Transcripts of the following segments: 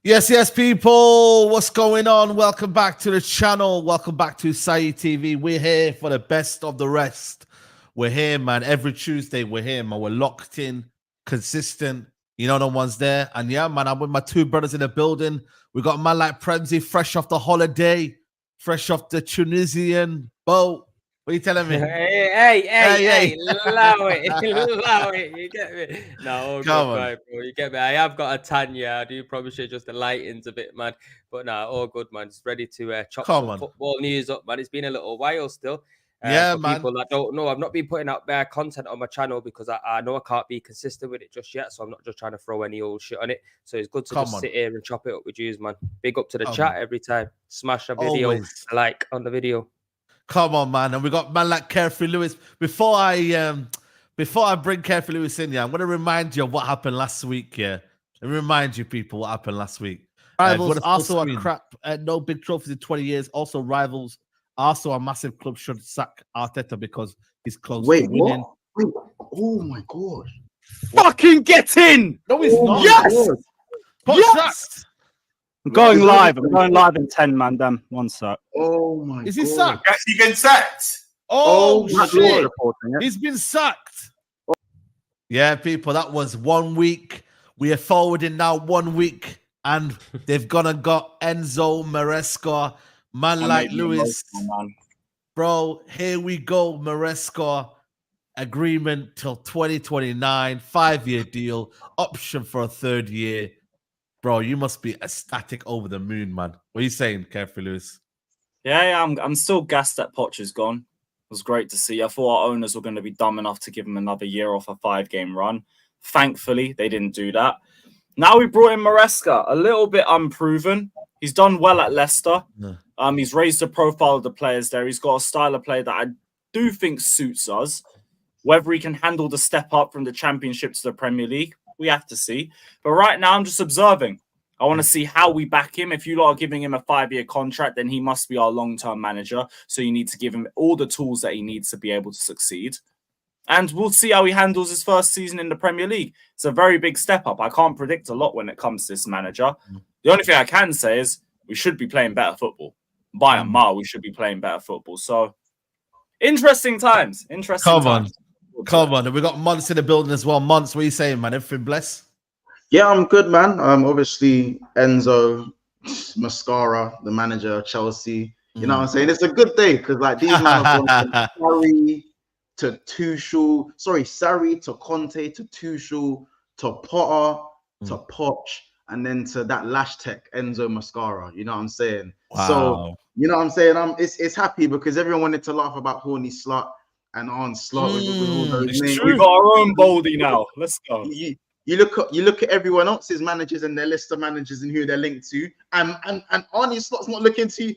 Yes, people. What's going on? Welcome back to the channel. Welcome back to Saeed TV. We're here for the best of the rest. We're here, man. Every Tuesday, we're here, man. We're locked in, consistent. You know, the ones there. And yeah, man, I'm with my two brothers in the building. We got a man like Premzy, fresh off the holiday, fresh off the Tunisian boat. What are you telling me? Hey, allow it. You get me? No, all Come good, on. man, bro. You get me? I have got a tan, yeah. I do promise you, just the lighting's a bit mad. But no, all good, man. Just ready to chop Come some on. football news up, man. It's been a little while still. Yeah, For man. people that don't know, I've not been putting out bare content on my channel because I know I can't be consistent with it just yet. So I'm not just trying to throw any old shit on it. So it's good to just sit here and chop it up with you, man. Big up to the chat every time. Smash a video, Always. like on the video. Come on, man. And we got man like Carefree Lewis. Before I bring Carefree Lewis in, yeah, I'm gonna remind you of what happened last week, yeah. And remind you people what happened last week. Rivals also a crap, no big trophies in 20 years. Also, rivals also a massive club should sack Arteta because he's close to winning. Wait, oh my god. Fucking get in! No, he's not. Yes! Yes! I'm going live. I'm going live in 10, man. Damn, 1 sec. Oh my god. Is he sacked? Has he been sacked? Oh, shit. Reporting it. He's been sacked. Yeah, people, that was 1 week. We are forwarding now 1 week, and they've gone and got Enzo, Maresca, man like Lewis. Bro, here we go, Maresca. Agreement till 2029, 5-year deal, option for a 3rd year. Bro, you must be ecstatic over the moon, man. What are you saying, Carefree Lewis? Yeah, I'm still gassed that Poch is gone. It was great to see. I thought our owners were going to be dumb enough to give him another year off a 5-game run. Thankfully, they didn't do that. Now we brought in Maresca, a little bit unproven. He's done well at Leicester. Yeah. He's raised the profile of the players there. He's got a style of play that I do think suits us. Whether he can handle the step up from the Championship to the Premier League, we have to see. But right now, I'm just observing. I want to see how we back him. If you lot are giving him a 5-year contract, then he must be our long-term manager. So you need to give him all the tools that he needs to be able to succeed. And we'll see how he handles his first season in the Premier League. It's a very big step up. I can't predict a lot when it comes to this manager. The only thing I can say is we should be playing better football. By a mile, we should be playing better football. So, interesting times. Come on. And we got Monts in the building as well. Monts, what are you saying, man? Everything blessed? Yeah, I'm good, man. Obviously, Enzo, Mascara, the manager of Chelsea. You know what I'm saying? It's a good day because, like, these men have gone from Sarri to Tuchel. Sorry, Sarri to Conte to Tuchel to Potter to Poch and then to that lash tech, Enzo Mascara. You know what I'm saying? Wow. So, you know what I'm saying? It's happy because everyone wanted to laugh about Horny Slut and on Slot with all those names. We've got our own Baldy now. Let's go. You look at everyone else's managers and their list of managers and who they're linked to, and Arnie Slot's not looking too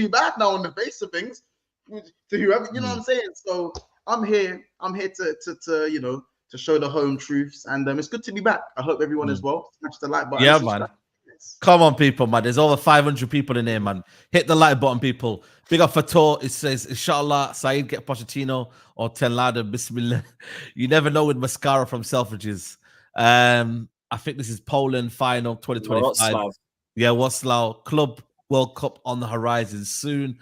bad now on the face of things. To whoever, you know what I'm saying. So I'm here to you know, to show the home truths, and it's good to be back. I hope everyone as well. Smash the like button. Yeah, man. Come on, people, man. There's over 500 people in here, man. Hit the like button, people. Big up for Tor. It says, Inshallah, Saeed get Pochettino or Tenlada. Bismillah. You never know with Mascara from Selfridges. I think this is Poland final 2025. Yeah, Wrocław Club World Cup on the horizon soon.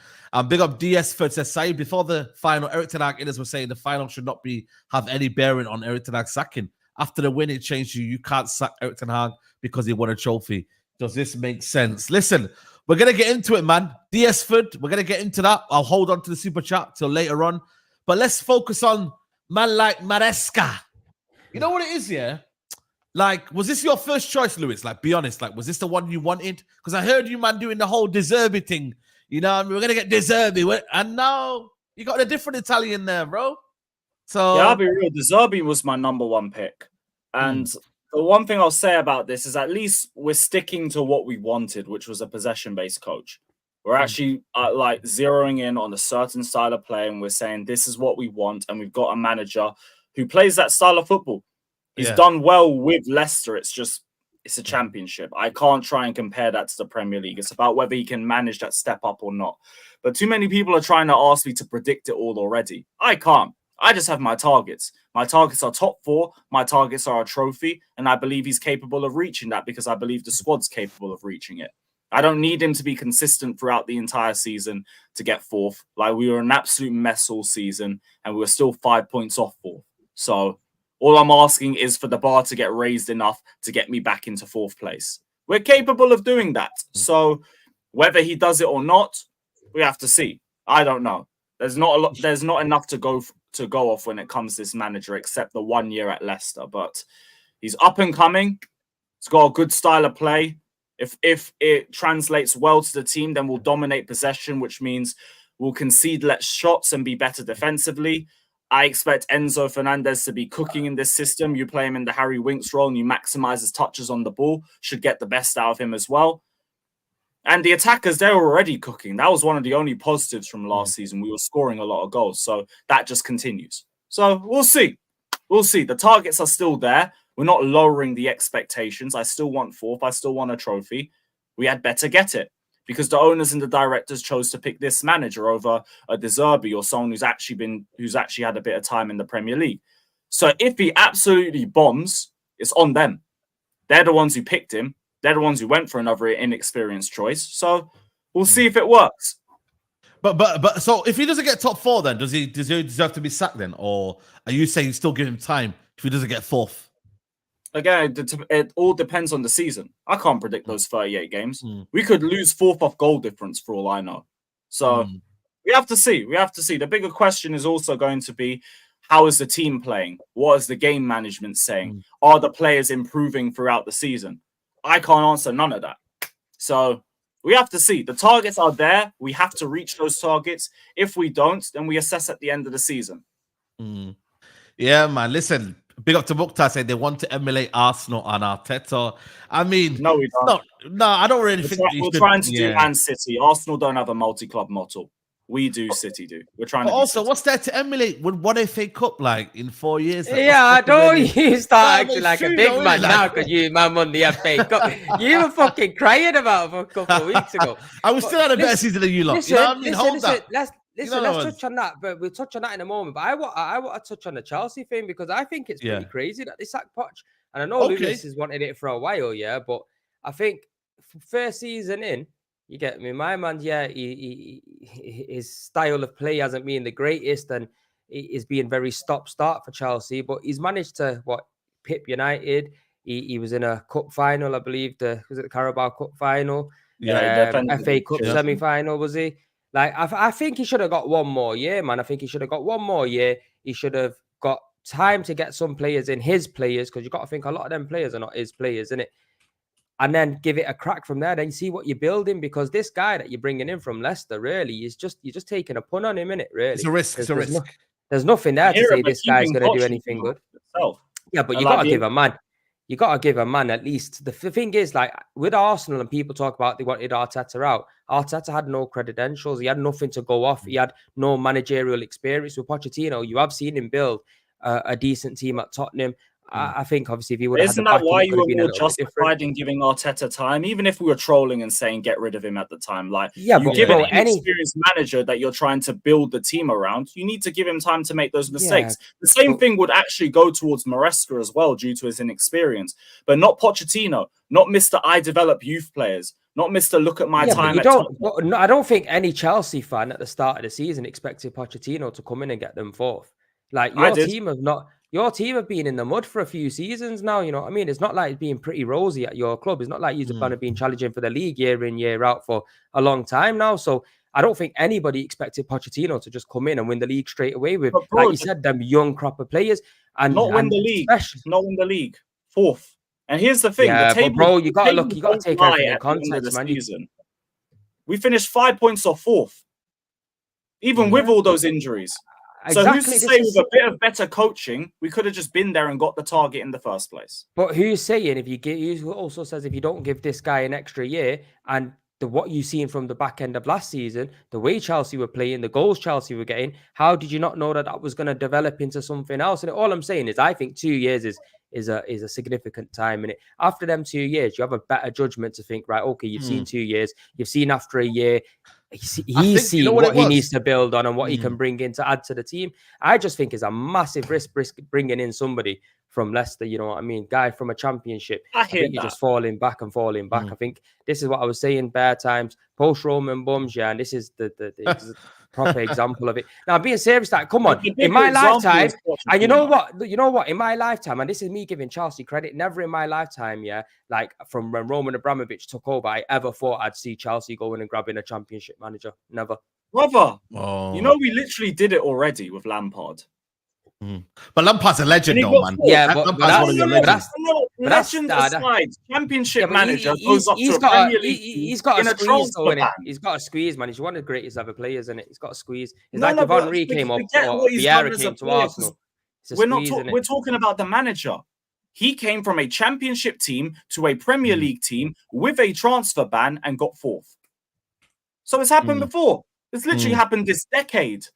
Big up Diaz for says Saeed before the final. Eric Ten Hag was saying the final should not have any bearing on Eric Ten Hag sacking. After the win, it changed you can't sack Eric Ten Hag because he won a trophy. Does this make sense? Listen, we're gonna get into it, man. Diazford, we're gonna get into that. I'll hold on to the super chat till later on, but let's focus on man like Maresca. You know what it is, yeah? Like, was this your first choice, Lewis? Like, be honest. Like, was this the one you wanted? Because I heard you, man, doing the whole De Zerbi thing. You know, I mean, we're gonna get De Zerbi, and now you got a different Italian there, bro. So yeah, I'll be real. De Zerbi was my #1 pick, and the one thing I'll say about this is at least we're sticking to what we wanted, which was a possession-based coach. We're actually like zeroing in on a certain style of play, and we're saying this is what we want, and we've got a manager who plays that style of football. He's done well with Leicester. It's a championship. I can't try and compare that to the Premier League. It's about whether he can manage that step up or not. But too many people are trying to ask me to predict it all already. I can't. I just have my targets. My targets are top 4. My targets are a trophy. And I believe he's capable of reaching that because I believe the squad's capable of reaching it. I don't need him to be consistent throughout the entire season to get 4th. Like, we were an absolute mess all season and we were still 5 points off 4th. So all I'm asking is for the bar to get raised enough to get me back into 4th place. We're capable of doing that. So whether he does it or not, we have to see. I don't know. There's not enough to go off when it comes to this manager, except the 1 year at Leicester. But he's up and coming. He's got a good style of play. If it translates well to the team, then we'll dominate possession, which means we'll concede less shots and be better defensively. I expect Enzo Fernandez to be cooking in this system. You play him in the Harry Winks role and you maximize his touches on the ball. Should get the best out of him as well. And the attackers, they're already cooking. That was one of the only positives from last season. We were scoring a lot of goals. So that just continues. So we'll see. We'll see. The targets are still there. We're not lowering the expectations. I still want 4th. I still want a trophy. We had better get it because the owners and the directors chose to pick this manager over a De Zerbi or someone who's actually had a bit of time in the Premier League. So if he absolutely bombs, it's on them. They're the ones who picked him. They're the ones who went for another inexperienced choice. So we'll see if it works. But so if he doesn't get top 4, then does he deserve to be sacked then, or are you saying you still give him time if he doesn't get 4th? Again, it all depends on the season. I can't predict those 38 games. We could lose 4th off goal difference for all I know. So we have to see. We have to see. The bigger question is also going to be, how is the team playing? What is the game management saying? Are the players improving throughout the season? I can't answer none of that. So we have to see. The targets are there. We have to reach those targets. If we don't, then we assess at the end of the season. Yeah, man. Listen, big up to Mukhtar saying they want to emulate Arsenal and Arteta. I mean, no, we don't. No, I don't really think we're trying to do Man City. Arsenal don't have a multi-club model. We do, City do. We're trying to. Also, what's there to emulate with one FA Cup like in 4 years? Yeah, I don't you start acting like a big man now because you man won the FA Cup. You were fucking crying about it for a couple of weeks ago. I was still had a better season than you lot. You know what I mean? Hold that. Let's touch on that, but we'll touch on that in a moment. But I want to touch on the Chelsea thing because I think it's pretty crazy that they sacked Poch. And I know Lewis has wanted it for a while, but I think first season in, you get me, my man, his style of play hasn't been the greatest and is being very stop-start for Chelsea, but he's managed to, pip United. He was in a cup final, I believe, was it the Carabao Cup final? Yeah, FA Cup semi-final, was he? Like, I think he should have got one more year, man. I think he should have got one more year. He should have got time to get some players in, his players, because you've got to think a lot of them players are not his players, innit? And then give it a crack from there. Then see what you're building, because this guy that you're bringing in from Leicester, really, you're just taking a punt on him, innit? Really, it's a risk. It's a risk. There's nothing there to say this guy's going to do anything good. Yeah, but you got to give a man. You got to give a man at least. The thing is, like with Arsenal, and people talk about they wanted Arteta out. Arteta had no credentials. He had nothing to go off. He had no managerial experience. With Pochettino, you have seen him build a decent team at Tottenham. I think obviously if he would have isn't that why you were more justified in giving Arteta time, even if we were trolling and saying get rid of him at the time? Like, you give an inexperienced manager that you're trying to build the team around, you need to give him time to make those mistakes. The same thing would actually go towards Maresca as well, due to his inexperience, but not Pochettino, not Mr. I develop youth players, not Mr. Look at my time. I don't think any Chelsea fan at the start of the season expected Pochettino to come in and get them fourth. Like your team have been in the mud for a few seasons now, you know what I mean? It's not like being pretty rosy at your club. It's not like you've kind of been challenging for the league year in, year out for a long time now. So I don't think anybody expected Pochettino to just come in and win the league straight away with, like you said, them young crop of players. And not win the league. Fourth. And here's the thing. Yeah, but bro, you got to take everything in context, man. We finished 5 points off fourth, even with all those injuries. So who's to say with a bit of better coaching, we could have just been there and got the target in the first place? But who's saying who also says if you don't give this guy an extra year and what you've seen from the back end of last season, the way Chelsea were playing, the goals Chelsea were getting, how did you not know that was going to develop into something else? And all I'm saying is I think 2 years is a significant time in it. After them 2 years, you have a better judgment to think, right, okay, you've seen 2 years, you've seen after a year, he's seen what he needs to build on and what he can bring in to add to the team. I just think it's a massive risk bringing in somebody from Leicester, you know what I mean? Guy from a championship. I think you're just falling back. I think this is what I was saying bare times, post-Roman bums, and this is the proper example of it. Now, being serious, that come on, in my lifetime, and you know what, in my lifetime, and this is me giving Chelsea credit, never in my lifetime, like from when Roman Abramovich took over, I ever thought I'd see Chelsea going and grabbing a championship manager. Never. Brother, you know, we literally did it already with Lampard. But Lampard's a legend, though, man. Yeah, but Lampard's one of your legends. Legend aside, championship manager goes up to a Premier League. He's got a squeeze, though, innit? He's got a squeeze, man. He's one of the greatest ever players, innit? He's got a squeeze. It's like if Henry came up or Vieira came to Arsenal. We're talking about the manager. He came from a championship team to a Premier League team with a transfer ban and got fourth. So it's happened before. It's literally happened this decade.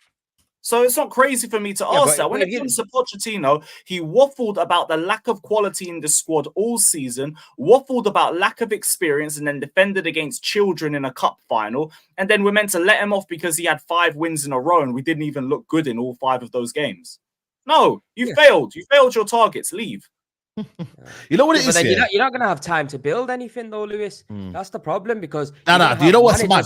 So it's not crazy for me to ask that. When it comes to Pochettino, he waffled about the lack of quality in the squad all season, waffled about lack of experience, and then defended against children in a cup final. And then we're meant to let him off because he had 5 wins in a row and we didn't even look good in all 5 of those games. No, you failed. You failed your targets. Leave. You know what it is? You're not going to have time to build anything, though, Lewis. That's the problem because... Do you know what's mad?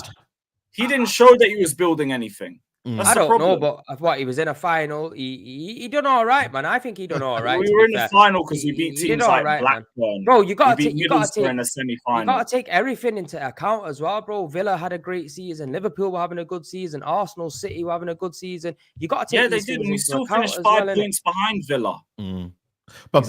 He didn't show that he was building anything. I don't know, but what, he was in a final. He done all right, man. I think he done all right. We were in the final because we beat teams like Blackburn. Man. Bro, you got to take everything into account as well, bro. Villa had a great season. Liverpool were having a good season. Arsenal, City were having a good season. You got to take they did, and we still finished 5 points behind Villa. But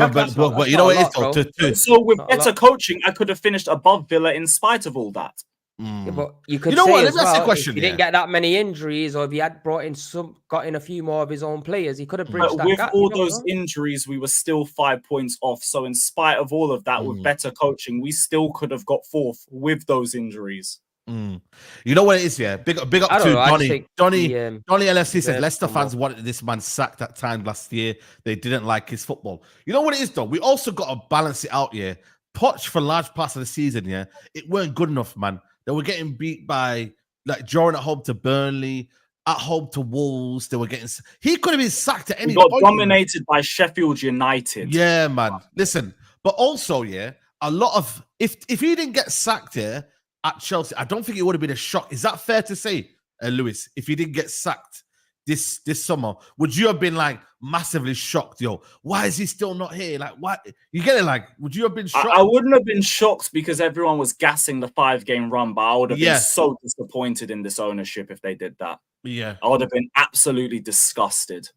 you know what it is, so with better coaching, I could have finished above Villa in spite of all that. Yeah, but you could say what? as well, question, if he didn't get that many injuries, or if he had got in a few more of his own players, he could have bridged that gap. With all those injuries, we were still 5 points off. So in spite of all of that, with better coaching, we still could have got fourth with those injuries. You know what it is, yeah? Big up to Donny LFC said Leicester fans wanted this man sacked that time last year. They didn't like his football. You know what it is, though? We also got to balance it out, yeah? Poch for large parts of the season, yeah? It weren't good enough, man. They were getting beat by, like, drawing at home to Burnley, at home to Wolves. They were getting... He could have been sacked at any point. He got dominated by Sheffield United. Yeah, man. Listen, but also, yeah, a lot of... If he didn't get sacked here at Chelsea, I don't think it would have been a shock. Is that fair to say, Lewis? If he didn't get sacked this summer, would you have been, like, massively shocked? Yo, why is he still not here? Like, why? You get it? Like, would you have been shocked? I wouldn't have been shocked because everyone was gassing the 5-game run, but I would have been so disappointed in this ownership if they did that. Yeah. I would have been absolutely disgusted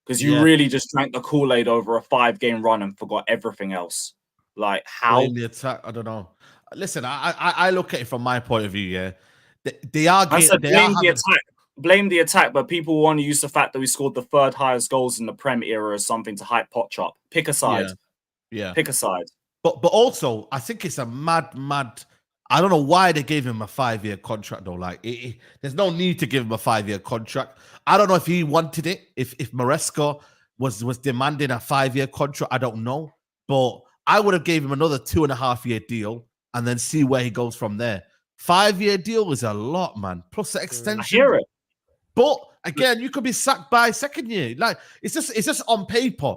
because you really just drank the Kool-Aid over a 5-game run and forgot everything else. Like, how? Blame the attack, I don't know. Listen, I look at it from my point of view, yeah. They are getting... Blame the attack, but people want to use the fact that we scored the 3rd highest goals in the Prem era as something to hype Poch up. Pick a side. Yeah. Pick a side. But also, I think it's a mad... I don't know why they gave him a 5-year contract, though. Like, there's no need to give him a 5-year contract. I don't know if he wanted it, if Maresca was demanding a 5-year contract. I don't know. But I would have gave him another 2.5-year deal and then see where he goes from there. 5-year deal is a lot, man. Plus the extension. I hear it. But again, you could be sacked by 2nd year. Like, it's just on paper.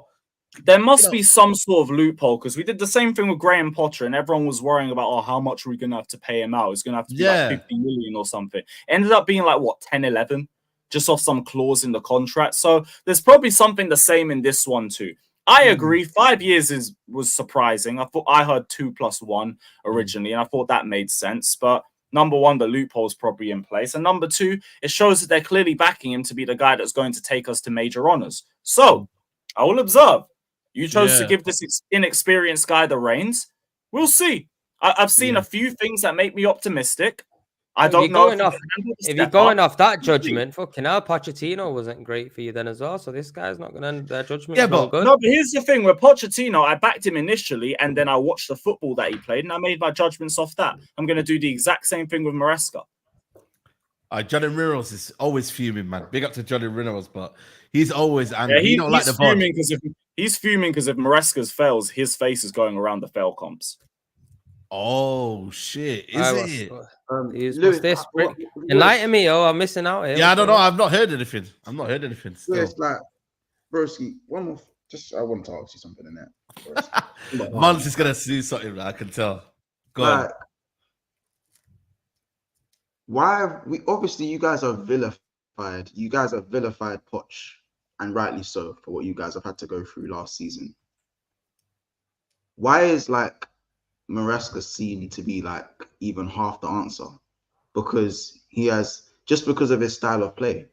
There must be some sort of loophole because we did the same thing with Graham Potter and everyone was worrying about, how much are we going to have to pay him out? It's going to have to be like 50 million or something. It ended up being like, 10, 11? Just off some clause in the contract. So there's probably something the same in this one too. I agree. 5 years was surprising. I heard 2+1 originally, and I thought that made sense. But number one, the loophole's probably in place. And number two, it shows that they're clearly backing him to be the guy that's going to take us to major honors. So I will observe. You chose to give this inexperienced guy the reins. We'll see. I've seen a few things that make me optimistic. I don't know if you're going off that judgment. Fucking hell, Pochettino wasn't great for you then as well. So this guy's not going to end their judgment. Yeah, but here's the thing: with Pochettino, I backed him initially, and then I watched the football that he played, and I made my judgments off that. I'm going to do the exact same thing with Maresca. Johnny Rinos is always fuming, man. Big up to Johnny Rinos, but he's always angry. Yeah, he don't like the he's fuming because if Maresca's fails, his face is going around the fail comps. Oh shit! Is it? What's Lewis, this? Enlighten me, I'm missing out here. Yeah, I don't know. I've not heard anything. Still. Lewis, like, broski, one more. I want to ask you something in there. Man's is gonna do something. I can tell. Go on. Why have we? Obviously, you guys are vilified. You guys have vilified Poch, and rightly so, for what you guys have had to go through last season. Why is like Maresca seen to be like even half the answer? Because he has, just because of his style of play,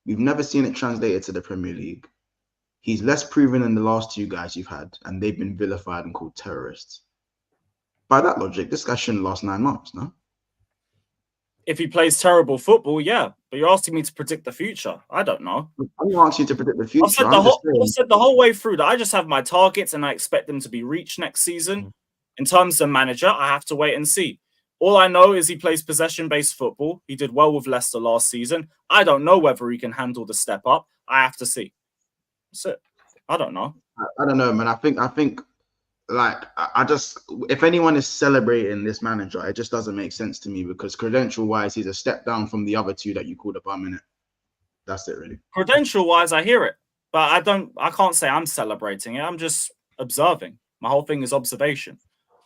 we've never seen it translated to the Premier League. He's less proven than the last two guys you've had, and they've been vilified and called terrorists. By that logic, this guy shouldn't last 9 months, no? If he plays terrible football, yeah. But you're asking me to predict the future. I don't know. I'm not asking you to predict the future. I said the whole way through that I just have my targets and I expect them to be reached next season. In terms of manager, I have to wait and see. All I know is he plays possession-based football. He did well with Leicester last season. I don't know whether he can handle the step up. I have to see. That's it. I don't know. I don't know, man. I think like, I just, if anyone is celebrating this manager, it just doesn't make sense to me, because credential-wise, he's a step down from the other two that you called a bum, innit? That's it, really. Credential-wise, I hear it, but I can't say I'm celebrating it. I'm just observing. My whole thing is observation.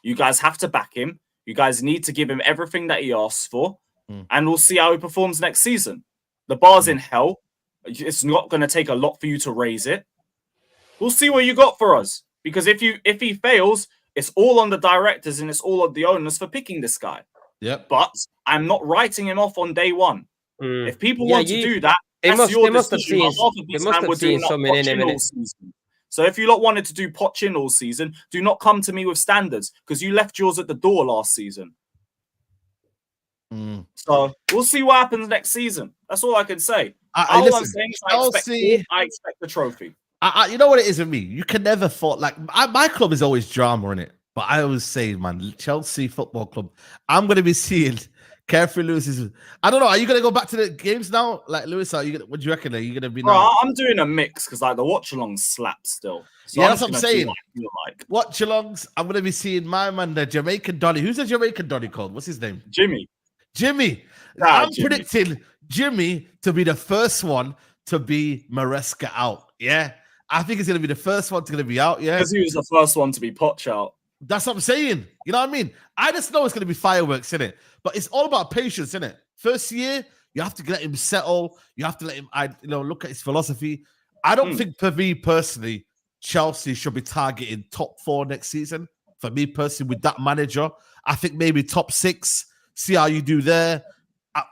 You guys have to back him. You guys need to give him everything that he asks for, and we'll see how he performs next season. The bar's in hell. It's not going to take a lot for you to raise it. We'll see what you got for us. Because if he fails, it's all on the directors and it's all on the owners for picking this guy. Yep. But I'm not writing him off on day one. If people want to do that, they that's your must have decision. seen something in him. So if you lot wanted to do Poch in all season, do not come to me with standards, because you left yours at the door last season. So we'll see what happens next season. That's all I can say. All I'm saying is I expect the trophy. You know what it is with me? You can never fault, like, my club is always drama in it. But I always say, man, Chelsea Football Club, I'm going to be seeing Carefree Lewis's. I don't know. Are you going to go back to the games now? Like, Lewis, what do you reckon? Are you going to be now? I'm doing a mix, because like the watch along slaps still. So yeah, that's what I'm saying. Watch alongs. I'm going to be seeing my man, the Jamaican Donny. Who's the Jamaican Donny called? What's his name? Jimmy. I'm predicting Jimmy to be the first one to be Maresca out. Yeah. I think he's going to be the first one to be out. Yeah. Because he was the first one to be Poch out. That's what I'm saying. You know what I mean? I just know it's going to be fireworks, innit? But it's all about patience, innit? First year, you have to let him settle. You have to let him, look at his philosophy. I don't think, for me personally, Chelsea should be targeting top 4 next season. For me personally, with that manager, I think maybe top 6. See how you do there.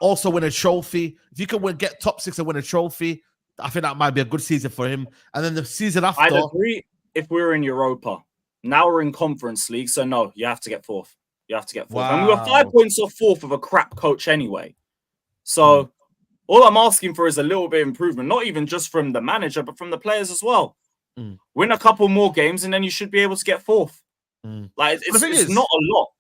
Also win a trophy. If you can get top 6 and win a trophy, I think that might be a good season for him. And then the season after, I'd agree if we were in Europa. Now we're in Conference League, so no, you have to get 4th. You have to get 4th. Wow. And we were 5 points off 4th of a crap coach anyway. So all I'm asking for is a little bit of improvement, not even just from the manager, but from the players as well. Win a couple more games, and then you should be able to get 4th. Like, it's not a lot.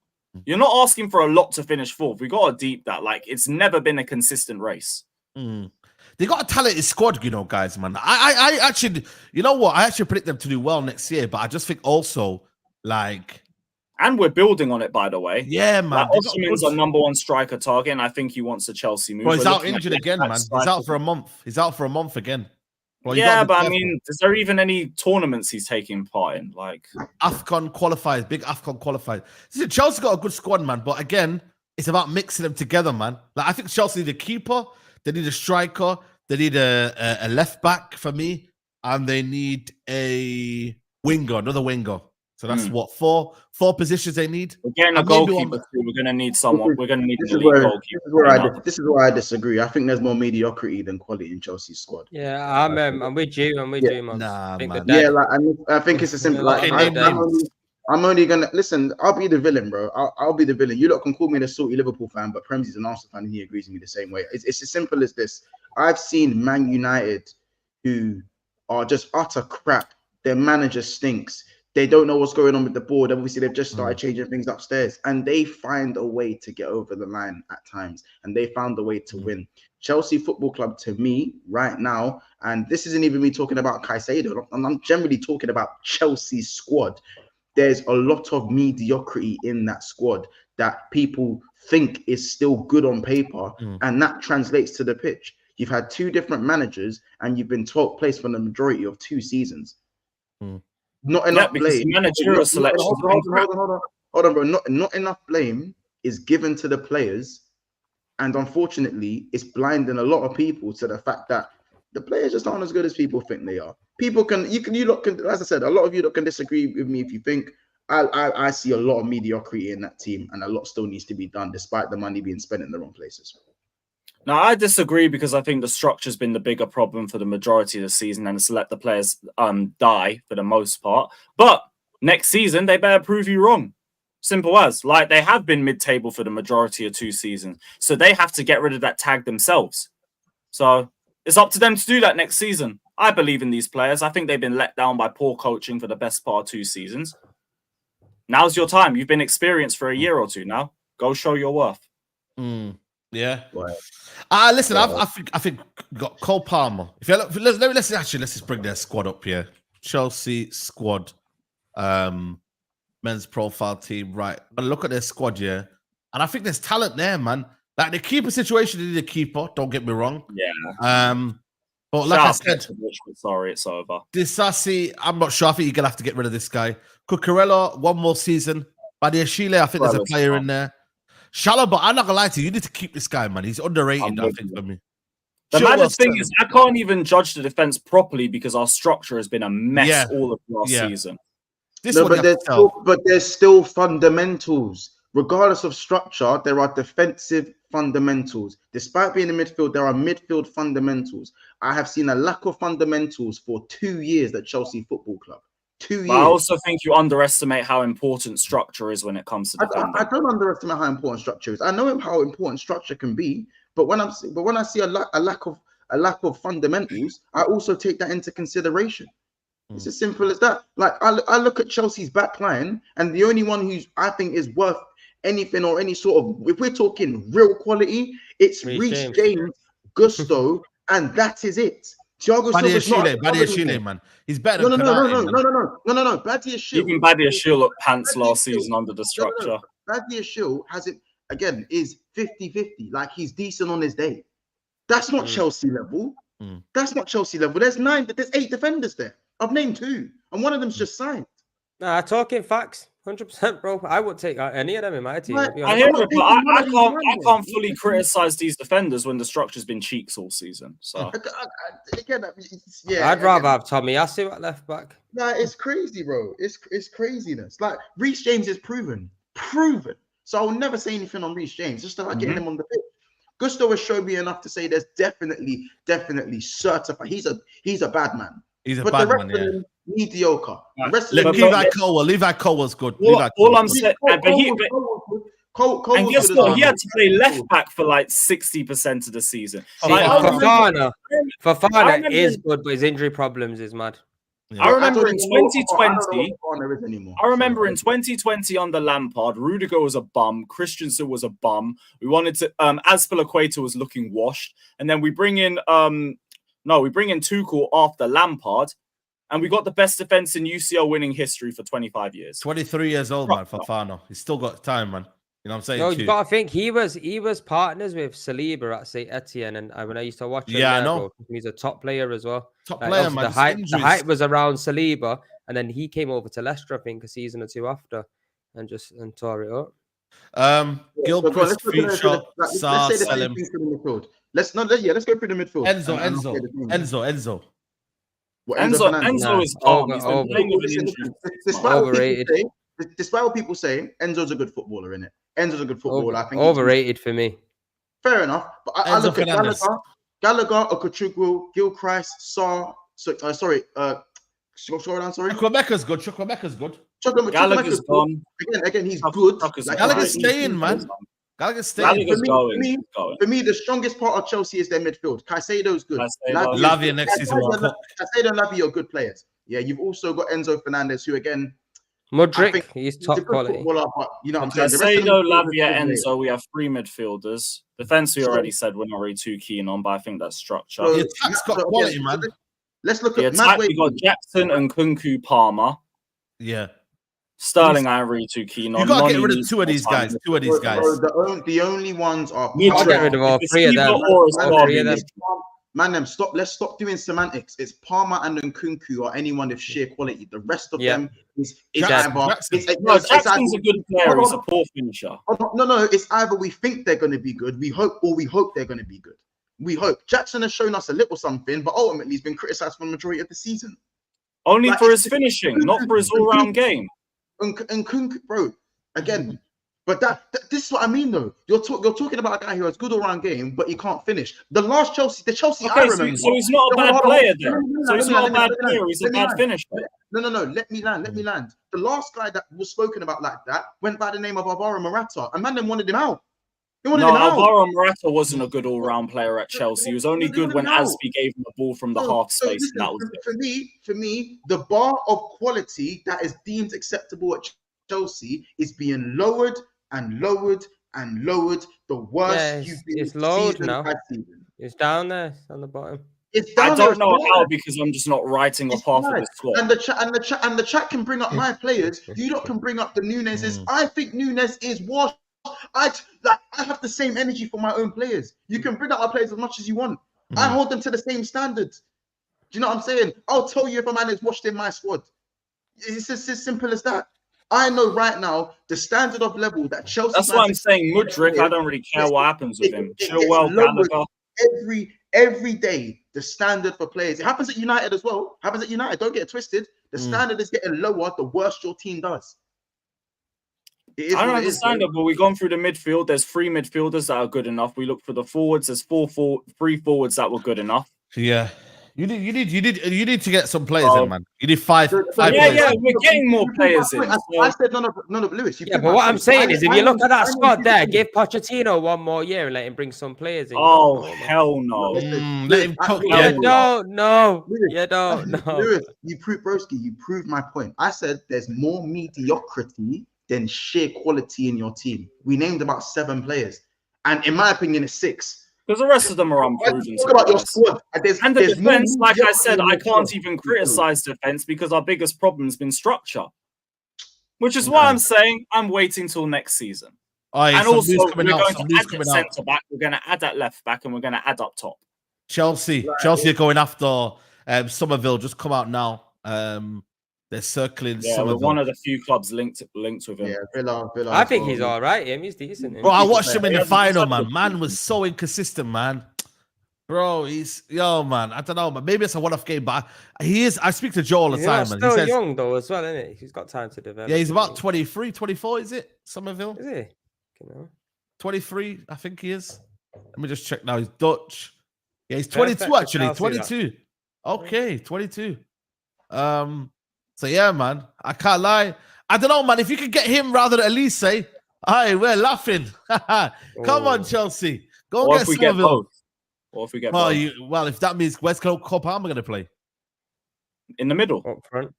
You're not asking for a lot to finish 4th. We got to deep that. Like, it's never been a consistent race. They got a talented squad, guys, man. I actually, you know what? I actually predict them to do well next year, but I just think also, like... And we're building on it, by the way. Yeah, man. Like, Osimhen's our #1 striker target, and I think he wants a Chelsea move. Bro, he's out injured again, man. He's out for a month. Again. Bro, yeah, but I mean, is there even any tournaments he's taking part in? Like AFCON qualifiers, big AFCON qualifiers. See, Chelsea got a good squad, man. But again, it's about mixing them together, man. Like, I think Chelsea need a keeper. They need a striker. They need a left back for me, and they need another winger. So that's what 4 positions they need. We're getting a goalkeeper too. We're going to need someone. We're going to need an elite goalkeeper. This is where I disagree. I think there's more mediocrity than quality in Chelsea's squad. Yeah, I'm with you. Man. Nah, man. Yeah, like I think it's a simple. Like, I'm only gonna listen. I'll be the villain, bro. I'll be the villain. You lot can call me the salty Liverpool fan, but Premsy's an Arsenal fan, and he agrees with me the same way. It's as simple as this. I've seen Man United who are just utter crap. Their manager stinks. They don't know what's going on with the board. Obviously, they've just started changing things upstairs, and they find a way to get over the line at times, and they found a way to win. Chelsea Football Club, to me, right now, and this isn't even me talking about Caicedo. I'm generally talking about Chelsea's squad. there's a lot of mediocrity in that squad that people think is still good on paper, and that translates to the pitch. You've had 2 different managers, and you've been 12th place for the majority of 2 seasons. Not enough blame. Managerial selection. Hold on, bro. Not enough blame is given to the players, and unfortunately, it's blinding a lot of people to the fact that the players just aren't as good as people think they are. People you lot can, as I said, a lot of you that can disagree with me if you think. I see a lot of mediocrity in that team, and a lot still needs to be done, despite the money being spent in the wrong places. Now, I disagree because I think the structure's been the bigger problem for the majority of the season, and it's let the players die for the most part. But next season, they better prove you wrong. Simple as. Like, they have been mid-table for the majority of 2 seasons. So they have to get rid of that tag themselves. So it's up to them to do that next season. I believe in these players. I think they've been let down by poor coaching for the best part of 2 seasons. Now's your time. You've been experienced for a year or 2 now. Go show your worth. Yeah. Right. Listen, I think got Cole Palmer. If you look, let's just bring their squad up here. Chelsea squad, men's profile team. Right. But look at their squad here, and I think there's talent there, man. Like the keeper situation, they need a keeper. Don't get me wrong. Yeah. But like I said, sorry, it's over. Disasi, I'm not sure. I think you're gonna have to get rid of this guy. Cucurella, 1 more season. Badiashile, I think there's a player in there. Shalaba, I'm not gonna lie to you. You need to keep this guy, man. He's underrated, I think, for me. The maddest thing is, I can't even judge the defense properly because our structure has been a mess all of last season. But there's still fundamentals. Regardless of structure, there are defensive fundamentals. Despite being in midfield, there are midfield fundamentals. I have seen a lack of fundamentals for 2 years at Chelsea Football Club. 2 years. I also think you underestimate how important structure is when it comes to defending. I don't underestimate how important structure is. I know how important structure can be, but when I see a lack of fundamentals, I also take that into consideration. It's as simple as that. Like I look at Chelsea's back line, and the only one who's I think is worth anything or any sort of, if we're talking real quality, it's Reece James, Gusto, and that is it. Thiago Badiashile, man. He's better than No. Badiashile. Even Badiashile looked pants last season under the structure. Badiashile has it again, is 50-50. Like he's decent on his day. That's not Chelsea level. That's not Chelsea level. There's 8 defenders there. I've named 2, and one of them's just signed. Nah, talking facts, 100%, bro. I would take any of them in my team. Right. I hear it, but I can't fully criticize these defenders when the structure's been cheeks all season. So again, I'd rather have Tommy Asu at left back. Nah, it's crazy, bro. It's craziness. Like Reece James is proven. So I'll never say anything on Reece James. Just start getting him on the pitch. Gusto has shown me enough to say there's definitely certified. He's a bad man. He's a bad man, yeah. Mediocre. Levi Cole was good. All I'm saying, but he had to play left back for like 60% of the season. Fofana is good, but his injury problems is mad. Yeah. I remember in 2020. I remember in 2020 under Lampard, Rudiger was a bum, Christensen was a bum. We wanted to Azpilicueta was looking washed, and then we bring in Tuchel after Lampard, and we got the best defense in UCL winning history for 25 years. 23 years old, man, Fofana. He's still got time, man. You know what I'm saying? No, you got to think he was partners with Saliba at St. Etienne, and when I used to watch him, I know. He's a top player as well. Top player, man. The hype was around Saliba, and then he came over to Leicester, I think, a season or 2 after, and tore it up. Gilchrist, Future, Sar, Selim. Let's go through the midfield. Enzo. Enzo is calm. He's been playing with an injury. Overrated. Despite what people say, Enzo's a good footballer, innit? Enzo's a good footballer. I think overrated for me. Fair enough, but I look at Gallagher, Okechukwu, Gilchrist, Sar. Sorry. Chukwemeka's good. Gallagher's gone. Again, he's good. Gallagher's staying, man. Gallagher's staying. For me, the strongest part of Chelsea is their midfield. Caicedo's good. Lavia next season. Caicedo and Lavia are good players. Yeah, you've also got Enzo Fernandez, who again, Mudryk, he's top quality. But, you know what I'm saying? Caicedo, Lavia, Enzo, we have 3 midfielders. Defense, we already said we're not really too keen on, but I think that's structure. The attack's got quality, man. Let's look at the attack. We got Jackson and Kunku Palmer. Yeah. Sterling, I am really too keen on. You got to get rid Noni of two of these guys. Two of these guys. The only ones are. I'll get rid of all three of them. Man, let's stop doing semantics. It's Palmer and Nkunku or anyone of sheer quality. The rest of them is either. Jackson's a good player. He's a poor finisher. No. It's either we think they're going to be good, we hope they're going to be good. We hope. Jackson has shown us a little something, but ultimately he's been criticised for the majority of the season. Only for his finishing, not for his all-round game. Nkunku, bro, again. But this is what I mean, though. You're talking about a guy who has good all-round game, but he can't finish. The Chelsea okay, I remember. So he's not a bad player then. So he's not a bad player. He's a bad finisher. No. Let me land. The last guy that was spoken about like that went by the name of Alvaro Morata, and man, then wanted him out. Alvaro Morata wasn't a good all-round player at Chelsea. He was only good when Aspi gave him the ball from the half space. Listen, and that was for me, the bar of quality that is deemed acceptable at Chelsea is being lowered and lowered and lowered. The worst you've been. It's lowered now. It's down there. It's on the bottom. I don't know how, because I'm just not writing off half of the squad. And the chat can bring up my players. You lot can bring up the Nunez's. I think Nunez is washed. I have the same energy for my own players. You can bring up our players as much as you want. I hold them to the same standards. Do you know what I'm saying? I'll tell you if a man is washed in my squad. It's just as simple as that. I know right now the standard of level that Chelsea. That's why I'm saying Mudryk. I don't really care what happens with him. Chilwell, Gallagher. Every day, the standard for players. It happens at United as well. Happens at United. Don't get it twisted. The standard is getting lower the worse your team does. I don't understand it, but we've gone through the midfield. There's 3 midfielders that are good enough. We look for the forwards. There's 3 forwards that were good enough. Yeah. You need to get some players in, man. You need five players. Yeah, we're getting more players in. I said none of Lewis. Yeah, but what I'm saying is, if you look at that squad there, give Pochettino 1 more year and let him bring some players in. Oh, hell no. Let him cook. You don't know. Lewis, you proved my point. I said there's more mediocrity than sheer quality in your team. We named about 7 players. And in my opinion, it's 6. Because the rest of them are unproven. Talk about your squad. And the defense, like I said, I can't even criticize defense because our biggest problem has been structure. Which is why I'm saying I'm waiting till next season. And also, we're going to add that centre back, we're going to add that left back, and we're going to add up top. Chelsea are going after Summerville. Just come out now. They're circling. Yeah, we're one of the few clubs linked with him. Yeah, Villa. I think he's all right. He's decent. Bro, I watched him in the final, man. Man was so inconsistent, man. Bro, man. I don't know, man. Maybe it's a one-off game, but he is. I speak to Joe all the time, man. He's still young though, as well, isn't he? He's got time to develop. Yeah, he's about 23, 24, is it? Summerville? Is he? 23, I think he is. Let me just check now. He's Dutch. Yeah, he's 22 actually. 22. Okay, 22. So yeah, man, I can't lie. I don't know, man. If you could get him rather than Elise, aye, we're laughing. Come on, Chelsea. Go and get Summerville. Or if we get both. If that means where's Cole Palmer going to play? In the middle. Up front.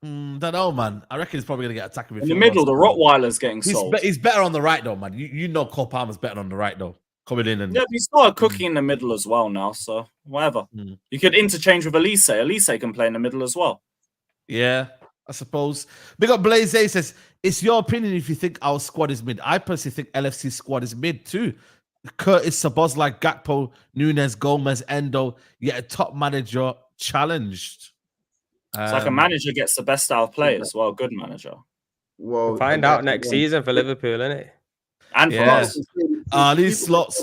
Don't know, man. I reckon he's probably going to get attacking. In the middle, the Rottweiler's getting sold. He's better on the right, though, man. You know Cole Palmer's better on the right, though. Coming in and... Yeah, we started cooking in the middle as well now, so whatever. You could interchange with Elise. Elise can play in the middle as well. Yeah, I suppose. Big up Blaze A says, it's your opinion if you think our squad is mid. I personally think LFC's squad is mid too. Curtis, Sabozlai, Gakpo, Nunez, Gomez, Endo, yet a top manager challenged. It's like a manager gets the best out of players. Well, good manager. Well, we'll find out next season for Liverpool, innit? And for us. These slot.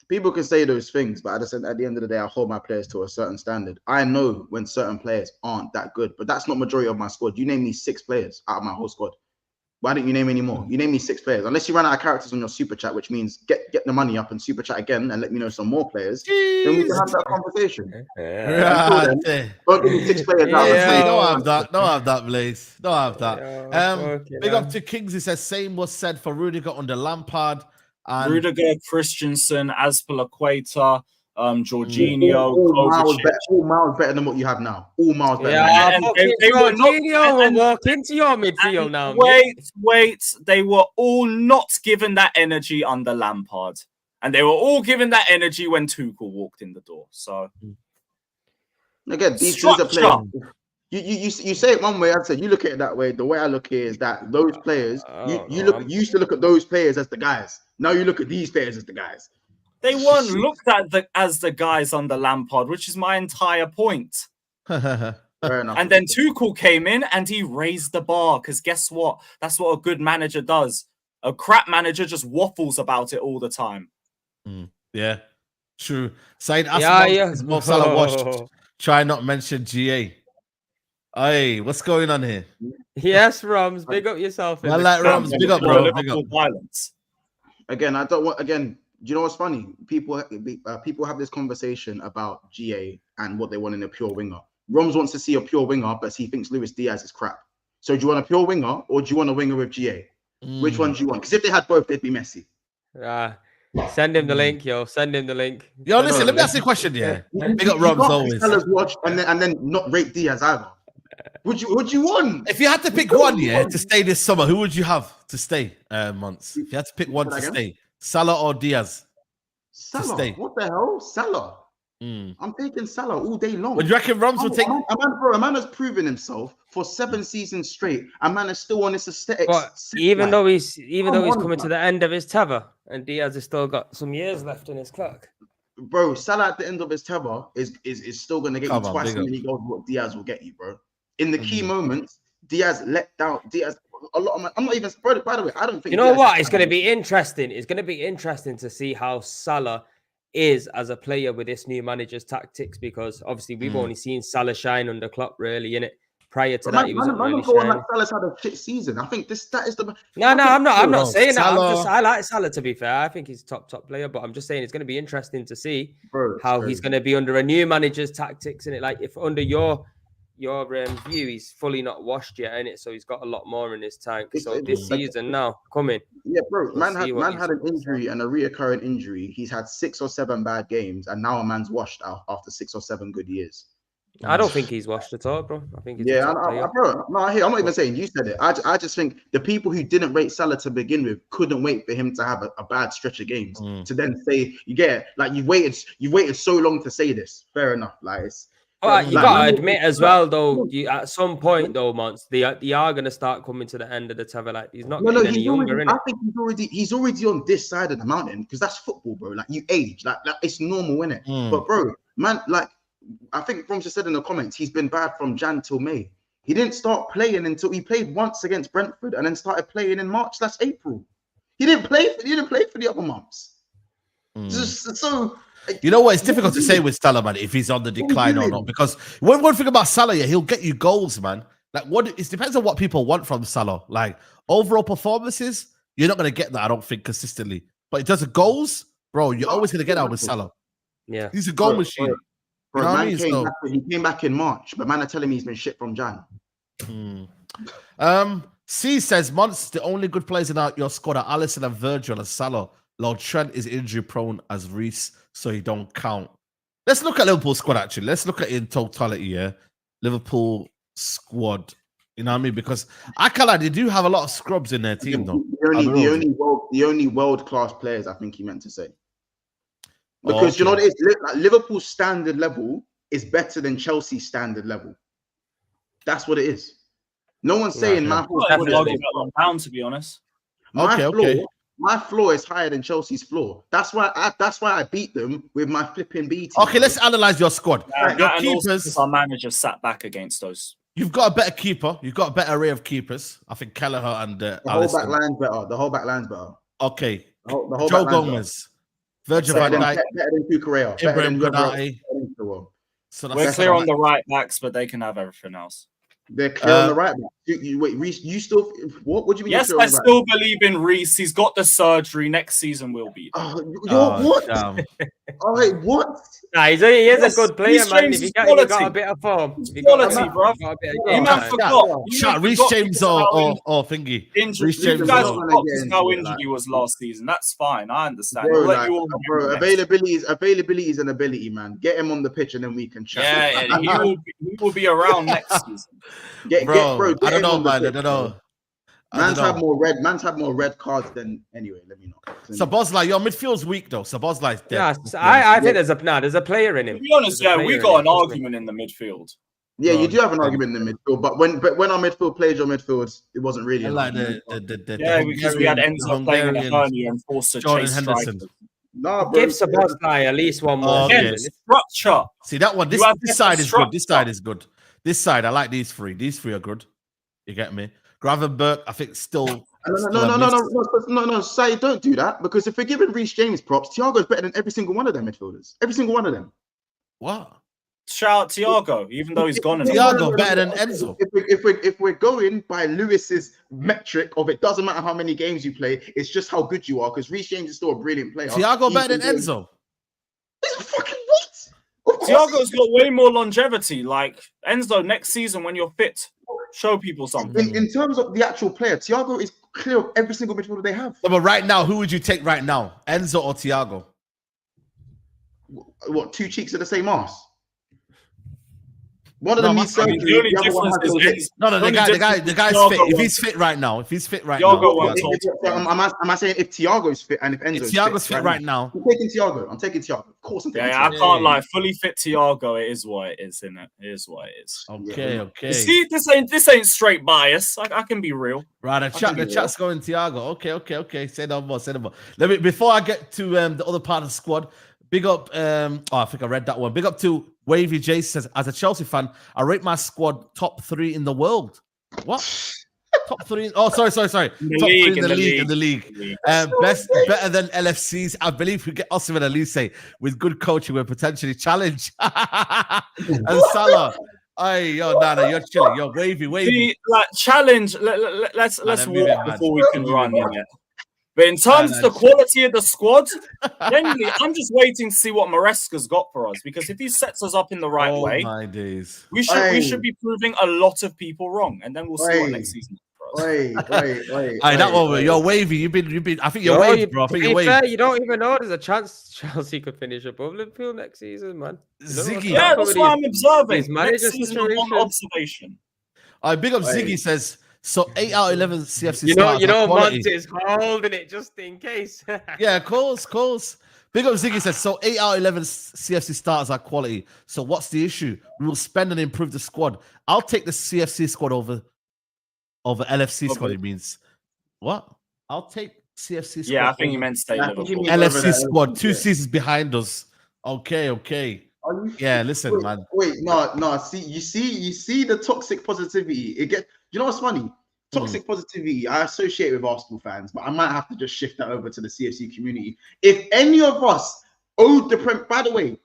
People can say those things, but at the end of the day, I hold my players to a certain standard. I know when certain players aren't that good, but that's not majority of my squad. You name me 6 players out of my whole squad. Why didn't you name any more? You name me 6 players. Unless you run out of characters on your super chat, which means get the money up and super chat again and let me know some more players. Jeez. Then we can have that conversation. Don't give me 6 players out. Don't have that, Blaze. Don't have that. Big up to Kings. He says same was said for Rudiger under Lampard. And Rudiger, Christensen, Azpilicueta, Jorginho, all miles better than what you have now. All miles better. Yeah, Jorginho will walk into your midfield now. Wait. They were all not given that energy under Lampard. And they were all given that energy when Tuchel walked in the door. So, again, these are players. You say it one way. I said you look at it that way. The way I look at it is that those players, you used to look at those players as the guys. Now you look at these players as the guys. They weren't looked at as the guys under Lampard, which is my entire point. Fair enough. And then Tuchel came in and he raised the bar because guess what? That's what a good manager does. A crap manager just waffles about it all the time. Yeah, true. Said, Mo Salah watched. Try not mention GA. Hey, what's going on here? Yes, Roms, big up yourself. I like Roms, big up, bro. Big up. Violence. Again, I don't want. Again, do you know what's funny? People have this conversation about GA and what they want in a pure winger. Roms wants to see a pure winger, but he thinks Luis Diaz is crap. So do you want a pure winger or do you want a winger with GA? Which one do you want? Because if they had both, they'd be messy. Send him the link, yo. Send him the link. Yo, listen, let me ask you a question, yeah. Big up Roms always. Watch and then not rate Diaz either. Would you want? If you had to pick one, to stay this summer, who would you have to stay, Months? If you had to pick one to stay, Salah or Diaz? Salah. To stay. What the hell? Salah. I'm taking Salah all day long. Would you reckon Roms would take? A man has proven himself for 7 seasons straight. A man is still on this aesthetic. But even though he's coming to the end of his tether, and Diaz has still got some years left in his clock. Bro, Salah at the end of his tether is still going to get you twice as many goals what Diaz will get you, bro. In the key moments, Diaz let down. Diaz a lot of. I'm not even. By the way, I don't think. You know what? It's going to be interesting. It's going to be interesting to see how Salah is as a player with this new manager's tactics, because obviously we've only seen Salah shine under Klopp, really, innit? Prior to that, he wasn't really shining. Salah's had a shit season. I think that is the. I'm not saying that. I like Salah, to be fair. I think he's top player, but I'm just saying it's going to be interesting to see how he's going to be under a new manager's tactics, and it like if under your view, he's fully not washed yet, innit? So he's got a lot more in his tank. So this season now coming. Yeah, bro. Man had an injury and a reoccurring injury. He's had 6 or 7 bad games, and now a man's washed out after 6 or 7 good years. I don't think he's washed at all, bro. I think he's bro. No, I'm not even saying you said it. I just think the people who didn't rate Salah to begin with couldn't wait for him to have a bad stretch of games to then say you get it. Like you waited so long to say this. Fair enough. Like it's. But you got to admit as well, though, at some point, though, Mons, they are going to start coming to the end of the tether. Like, he's not getting any younger, innit? I think he's already on this side of the mountain because that's football, bro. Like, you age. Like it's normal, innit? But, bro, man, like, I think Roms just said in the comments, he's been bad from Jan till May. He didn't start playing until he played once against Brentford and then started playing in March. That's April. He didn't play for the other months. So... You know what? It's difficult to say with Salah, man, if he's on the decline or not. Because one thing about Salah, he'll get you goals, man. Like it depends on what people want from Salah. Like overall performances, you're not gonna get that, I don't think, consistently. But in terms of goals, bro, you're always gonna get out with Salah. Yeah, he's a goal machine. Bro, man he came back in March, but man are telling me he's been shit from Jan. C says, Monts, the only good players in your squad are Alisson and Virgil and Salah. Lord Trent is injury prone as Reece, so he don't count. Let's look at Liverpool squad, actually. Let's look at it in totality, yeah. Liverpool squad, you know what I mean? Because I can't lie, they do have a lot of scrubs in their team, though. The only world-class players, I think he meant to say. Because you know what it is? Like, Liverpool's standard level is better than Chelsea's standard level. That's what it is. No one's saying my down, to be honest. My floor is higher than Chelsea's floor. That's why I beat them with my flipping B team. Okay, let's analyze your squad. Your keepers. Our manager sat back against those. You've got a better keeper. You've got a better array of keepers. I think Kelleher and the whole back line's better. The whole back line's better. Okay. The whole Joe Gomez, Virgil van Dijk, better than Cucurella, Ibrahim Konate. So we're clear on the right backs, but they can have everything else. They're clear on the right back. Wait, Reece, you still what? What do you mean? Yes, I still believe in Reece. He's got the surgery. Next season will be. What? All right, what? Nah, he is a good player, man. If he got a bit of form, quality, bro. You man forgot. Reece James or thingy. Reece James. You guys forgot how injured he was last season. That's fine. I understand. Bro, availability is an ability, man. Get him on the pitch and then we can chat. Yeah, he will be around next season. Bro, I don't know, man. I don't know. Man's had more red cards than anyway. Let me know. Szoboszlai, your midfield's weak though. Szoboszlai's dead. Yeah, I think there's a player in him. To be honest, we got an argument in the midfield. Yeah, you do have an argument in the midfield, but when our midfield played your midfield, it wasn't really. Like because we had Enzo playing in a hernia and forced to Jordan chase Henderson. strikers. Nah, bro. Give Sabazai at least one more Okay. season. Structure. See that one. This side is good. This side is good. This side, I like these three. These three are good. You get me? Gravenberg, I think still. No, Say, don't do that, because if we're giving Reece James props, Thiago's better than every single one of them midfielders. Every single one of them. What? Shout out Thiago, even though he's gone. Thiago better than Enzo. If we're going by Lewis's metric of it doesn't matter how many games you play, it's just how good you are. Because Reece James is still a brilliant player. Thiago better than Enzo. He's fucking what? Thiago's got way more longevity. Like Enzo, next season when you're fit, show people something. In terms of the actual player, Thiago is clear of every single midfielder they have. No, but right now, who would you take right now, Enzo or Thiago? What, two cheeks of the same ass? One of them needs surgery. The only difference is the guy's fit. If he's fit right now, am I saying if Thiago's fit and if Thiago's fit right now? I'm taking Thiago. Of course, I'm taking Thiago. I can't lie. Fully fit Thiago, it is what it is, isn't it? It is what it is. Okay. See, this ain't straight bias. I can be real. Right, the chat's going Thiago. Okay. Say no more. Let me, before I get to the other part of the squad, big up. I think I read that one. Big up to Wavy J says, as a Chelsea fan, I rate my squad top 3 in the world. What? Top 3? Oh, sorry. Top 3 in the league. Better than LFCs. I believe we get Osimhen and Elise with good coaching will potentially challenge. And Salah. Hey, Nana, you're chilling. You're wavy. See, like challenge. Let's walk before we can run. Yeah. But in terms of the quality of the squad, genuinely, I'm just waiting to see what Maresca's got for us. Because if he sets us up in the right way, my days, we should be proving a lot of people wrong, and then we'll see what next season. Wait. That one, you're wavy. You've been. I think you're wavy, bro. I think you're wavy. You don't even know there's a chance Chelsea could finish above Liverpool next season, man. Ziggy, yeah, that's why I'm observing. Next season on observation. Big up Ziggy says. So 8 out of 11 CFC starters. You know, Monty's holding it just in case. Yeah, of course. Big up Ziggy says, so 8 out of 11 CFC starters are quality. So what's the issue? We will spend and improve the squad. I'll take the CFC squad over LFC squad. It means what? I'll take CFC squad. Yeah, I think you meant to say Liverpool. LFC squad, 2 seasons behind us. Okay. Yeah, listen, man. Wait, no. See, you see the toxic positivity. You know what's funny? Toxic positivity I associate with Arsenal fans, but I might have to just shift that over to the CFC community. If any of us owed the by the way,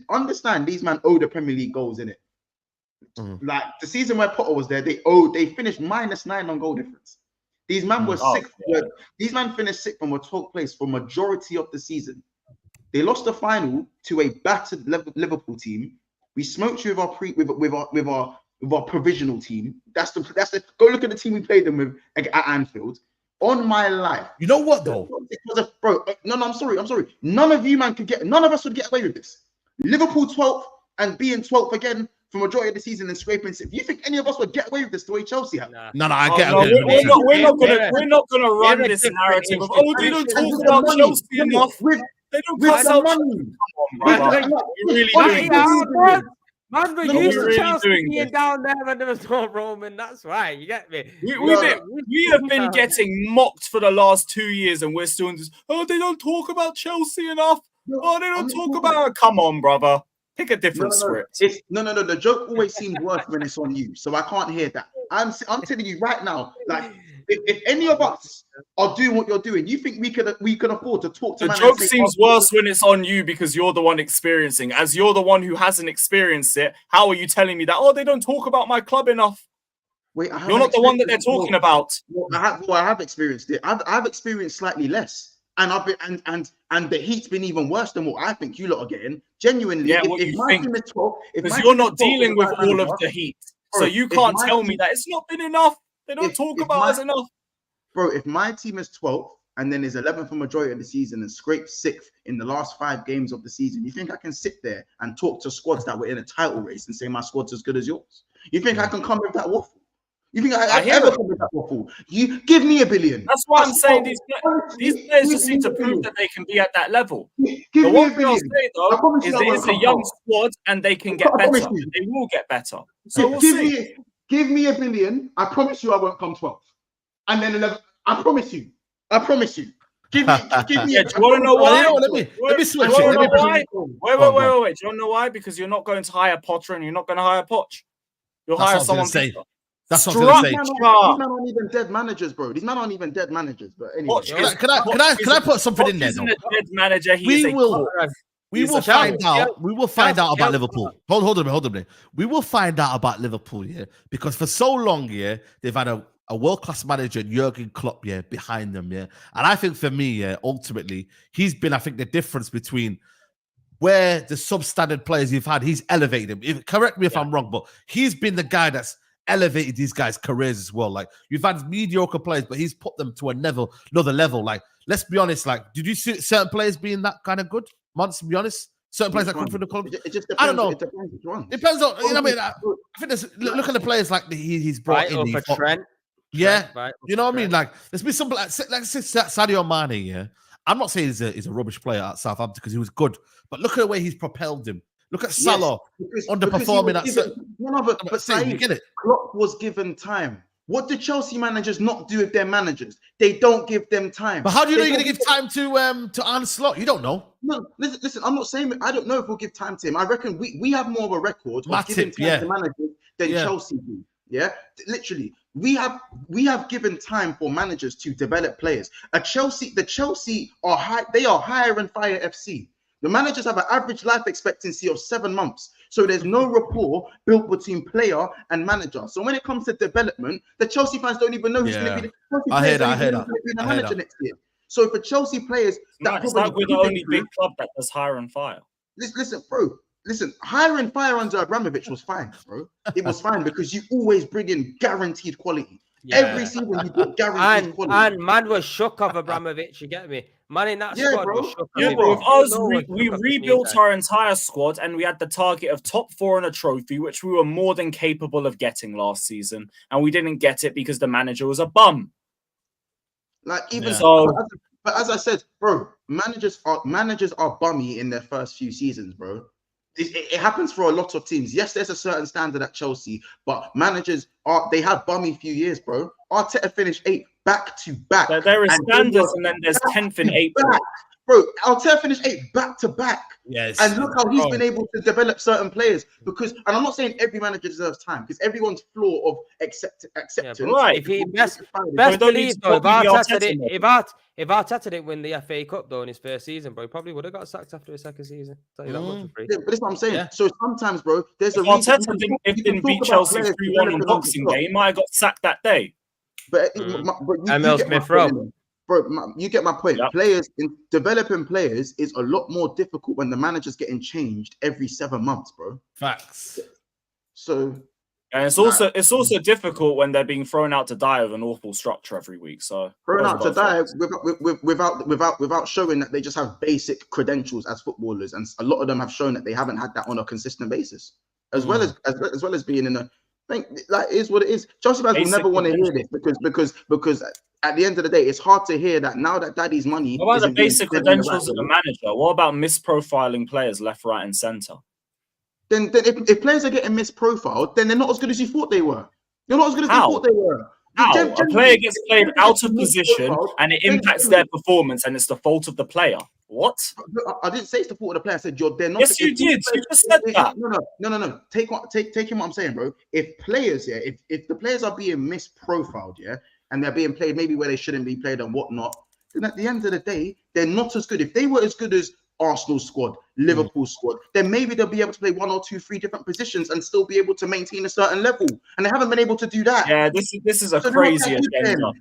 understand these man owed the Premier League goals in it. Like the season where Potter was there, they finished -9 on goal difference. These man were sixth. These man finished sixth from a 12th place for majority of the season. They lost the final to a battered Liverpool team. We smoked you with our provisional team. That's the go look at the team we played them with at Anfield. On my life. You know what though? Bro, I'm sorry. None of us would get away with this. Liverpool 12th and being 12th again for majority of the season and scraping. If you think any of us would get away with this the way Chelsea have? No, I get it. We're not gonna run this narrative of they don't talk about Chelsea enough. They don't talk about money. We're really doing Man, we're used to Chelsea being down there when there was no Roman. That's why. You get me? We have been getting mocked for the last 2 years, and we're still in this. Oh, they don't talk about Chelsea enough. They don't talk about. Come on, brother. Pick a different script. No. The joke always seems worse when it's on you, so I can't hear that. I'm telling you right now, like. If any of us are doing what you're doing, you think we can afford to talk to? The joke seems worse when it's on you because you're the one experiencing. As you're the one who hasn't experienced it, how are you telling me that? Oh, they don't talk about my club enough. Wait, you're not the one that they're talking about. I have experienced it. I've experienced slightly less, and I've been and the heat's been even worse than what I think you lot are getting. Genuinely, yeah, what you think? Because you're not dealing with all of the heat, so you can't tell me that it's not been enough. They don't talk about us enough. Bro, if my team is 12th and then is 11th for majority of the season and scraped 6th in the last 5 games of the season, you think I can sit there and talk to squads that were in a title race and say my squad's as good as yours? You think I can come with that waffle? You think I ever come with that waffle? You give me $1 billion. That's why I'm saying these players just need to prove that they can be at that level. Give The me one $1 thing I'll billion. say though is that it's a young squad and they can get better. They will get better. So we'll see. Give me $1 billion. I promise you I won't come 12th. And then 11th. I promise you. Give me. Do you want to know why? Let me switch it. Wait. Do you want to know why? Because you're not going to hire Potter and you're not going to hire Poch. You'll hire someone. That's what I was going to say. These men aren't even dead managers, bro. These men aren't even dead managers. But anyway, can I put something in there? Isn't a dead manager. We will find out. We will find out about Liverpool. Hold on a minute. We will find out about Liverpool, yeah, because for so long, yeah, they've had a world-class manager, Jurgen Klopp, yeah, behind them, yeah, and I think for me, yeah, ultimately, he's been, I think, the difference between where the substandard players you've had, he's elevated them. Correct me if I'm wrong, but he's been the guy that's elevated these guys' careers as well. Like, you've had mediocre players, but he's put them to another level. Like, let's be honest, like, did you see certain players being that kind of good? Months, to be honest, certain players that come from the club. It just depends. I don't know. It depends which one. Depends on. You know what I mean? I think there's look at the players like he's brought in. For Trent. Yeah, right, you know what I mean. Like there's been some like Sadio Mane. Yeah, I'm not saying he's a rubbish player at Southampton because he was good, but look at the way he's propelled him. Look at Salah underperforming at. But Saeed, you get it. Klopp was given time. What do Chelsea managers not do with their managers? They don't give them time. But how do you know you're going to give time to Arne Slot? You don't know. No, listen. I'm not saying I don't know if we'll give time to him. I reckon we have more of a record of giving time to managers than Chelsea do. Yeah, literally, we have given time for managers to develop players. The Chelsea are high. They are hire and fire FC. The managers have an average life expectancy of 7 months. So there's no rapport built between player and manager. So when it comes to development, the Chelsea fans don't even know who's going to be the manager next year. So for Chelsea players, it's like we're the only big club that does hire and fire. Listen, bro. Listen, hire and fire under Abramovich was fine, bro. It was fine because you always bring in guaranteed quality. Yeah. Every season you got guaranteed quality. And man was shook off Abramovich, you get me? Man in that squad was shook off. Yeah, bro. We rebuilt our entire squad and we had the target of top 4 in a trophy, which we were more than capable of getting last season. And we didn't get it because the manager was a bum. Like even so, but as I said, bro, managers are bummy in their first few seasons, bro. It happens for a lot of teams. Yes, there's a certain standard at Chelsea, but managers they have bummy few years, bro. Arteta finished 8th back to back. There is standards, and then there's 10th and 8th. Bro, Arteta finished 8th back to back. Yes. And look how he's been able to develop certain players. And I'm not saying every manager deserves time, because everyone's flaw of acceptance. Yeah, right. If he best believe though, if Arteta didn't win the FA Cup though in his first season, bro, he probably would have got sacked after his second season. Tell you that much for free. Yeah, but that's what I'm saying. Yeah. So sometimes, bro, there's if Arteta didn't beat Chelsea 3-1 on Boxing Day, he might have got sacked that day. But Emil Smith-Rowe. Bro, you get my point. Yep. Developing players is a lot more difficult when the manager's getting changed every 7 months, bro. Facts. So, and it's also difficult when they're being thrown out to die with an awful structure every week. So thrown out to die without showing that they just have basic credentials as footballers, and a lot of them have shown that they haven't had that on a consistent basis, as well as being in a. I think that is what it is. Chelsea fans will never want to hear this because at the end of the day, it's hard to hear that now that Daddy's money. What about the basic credentials of the manager? What about misprofiling players left, right, and centre? Then if players are getting misprofiled, then they're not as good as you thought they were. They're not as good as you thought they were. How? A player gets played out of position and it impacts their performance, and it's the fault of the player. What? I didn't say it's the fault of the player. I said they're not. Yes, you did. You just said that. No. Take in what I'm saying, bro. If players, if the players are being misprofiled, and they're being played maybe where they shouldn't be played and whatnot, then at the end of the day, they're not as good. If they were as good as Arsenal squad, Liverpool squad, then maybe they'll be able to play 1 or 2, 3 different positions and still be able to maintain a certain level. And they haven't been able to do that. Yeah, this is a crazy agenda.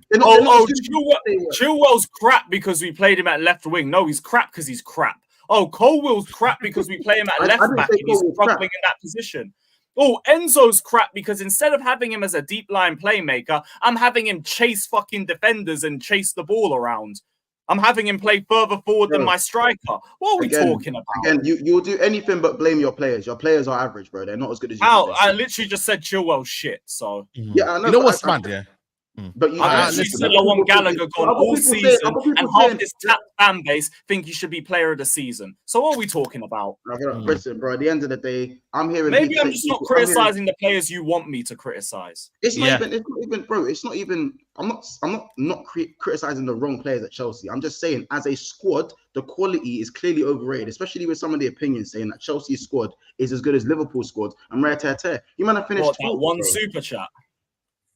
Chilwell's crap because we played him at left wing. No, he's crap because he's crap. Oh, Colwell's crap because we play him at left back and he's struggling in that position. Oh, Enzo's crap because instead of having him as a deep line playmaker, I'm having him chase fucking defenders and chase the ball around. I'm having him play further forward than my striker. What are we talking about? Again, you'll do anything but blame your players. Your players are average, bro. They're not as good as you. I literally just said Chilwell shit. So yeah, I know. You know what's mad, yeah? But you actually said I want Gallagher gone all season, and half this tap fan base think he should be player of the season. So what are we talking about? Listen, bro. At the end of the day, I'm hearing. Maybe I'm just not criticizing the players you want me to criticize. It's not even, bro. It's not even. I'm not criticizing the wrong players at Chelsea. I'm just saying, as a squad, the quality is clearly overrated, especially with some of the opinions saying that Chelsea's squad is as good as Liverpool's squad. I'm rare to you might have finished one super chat.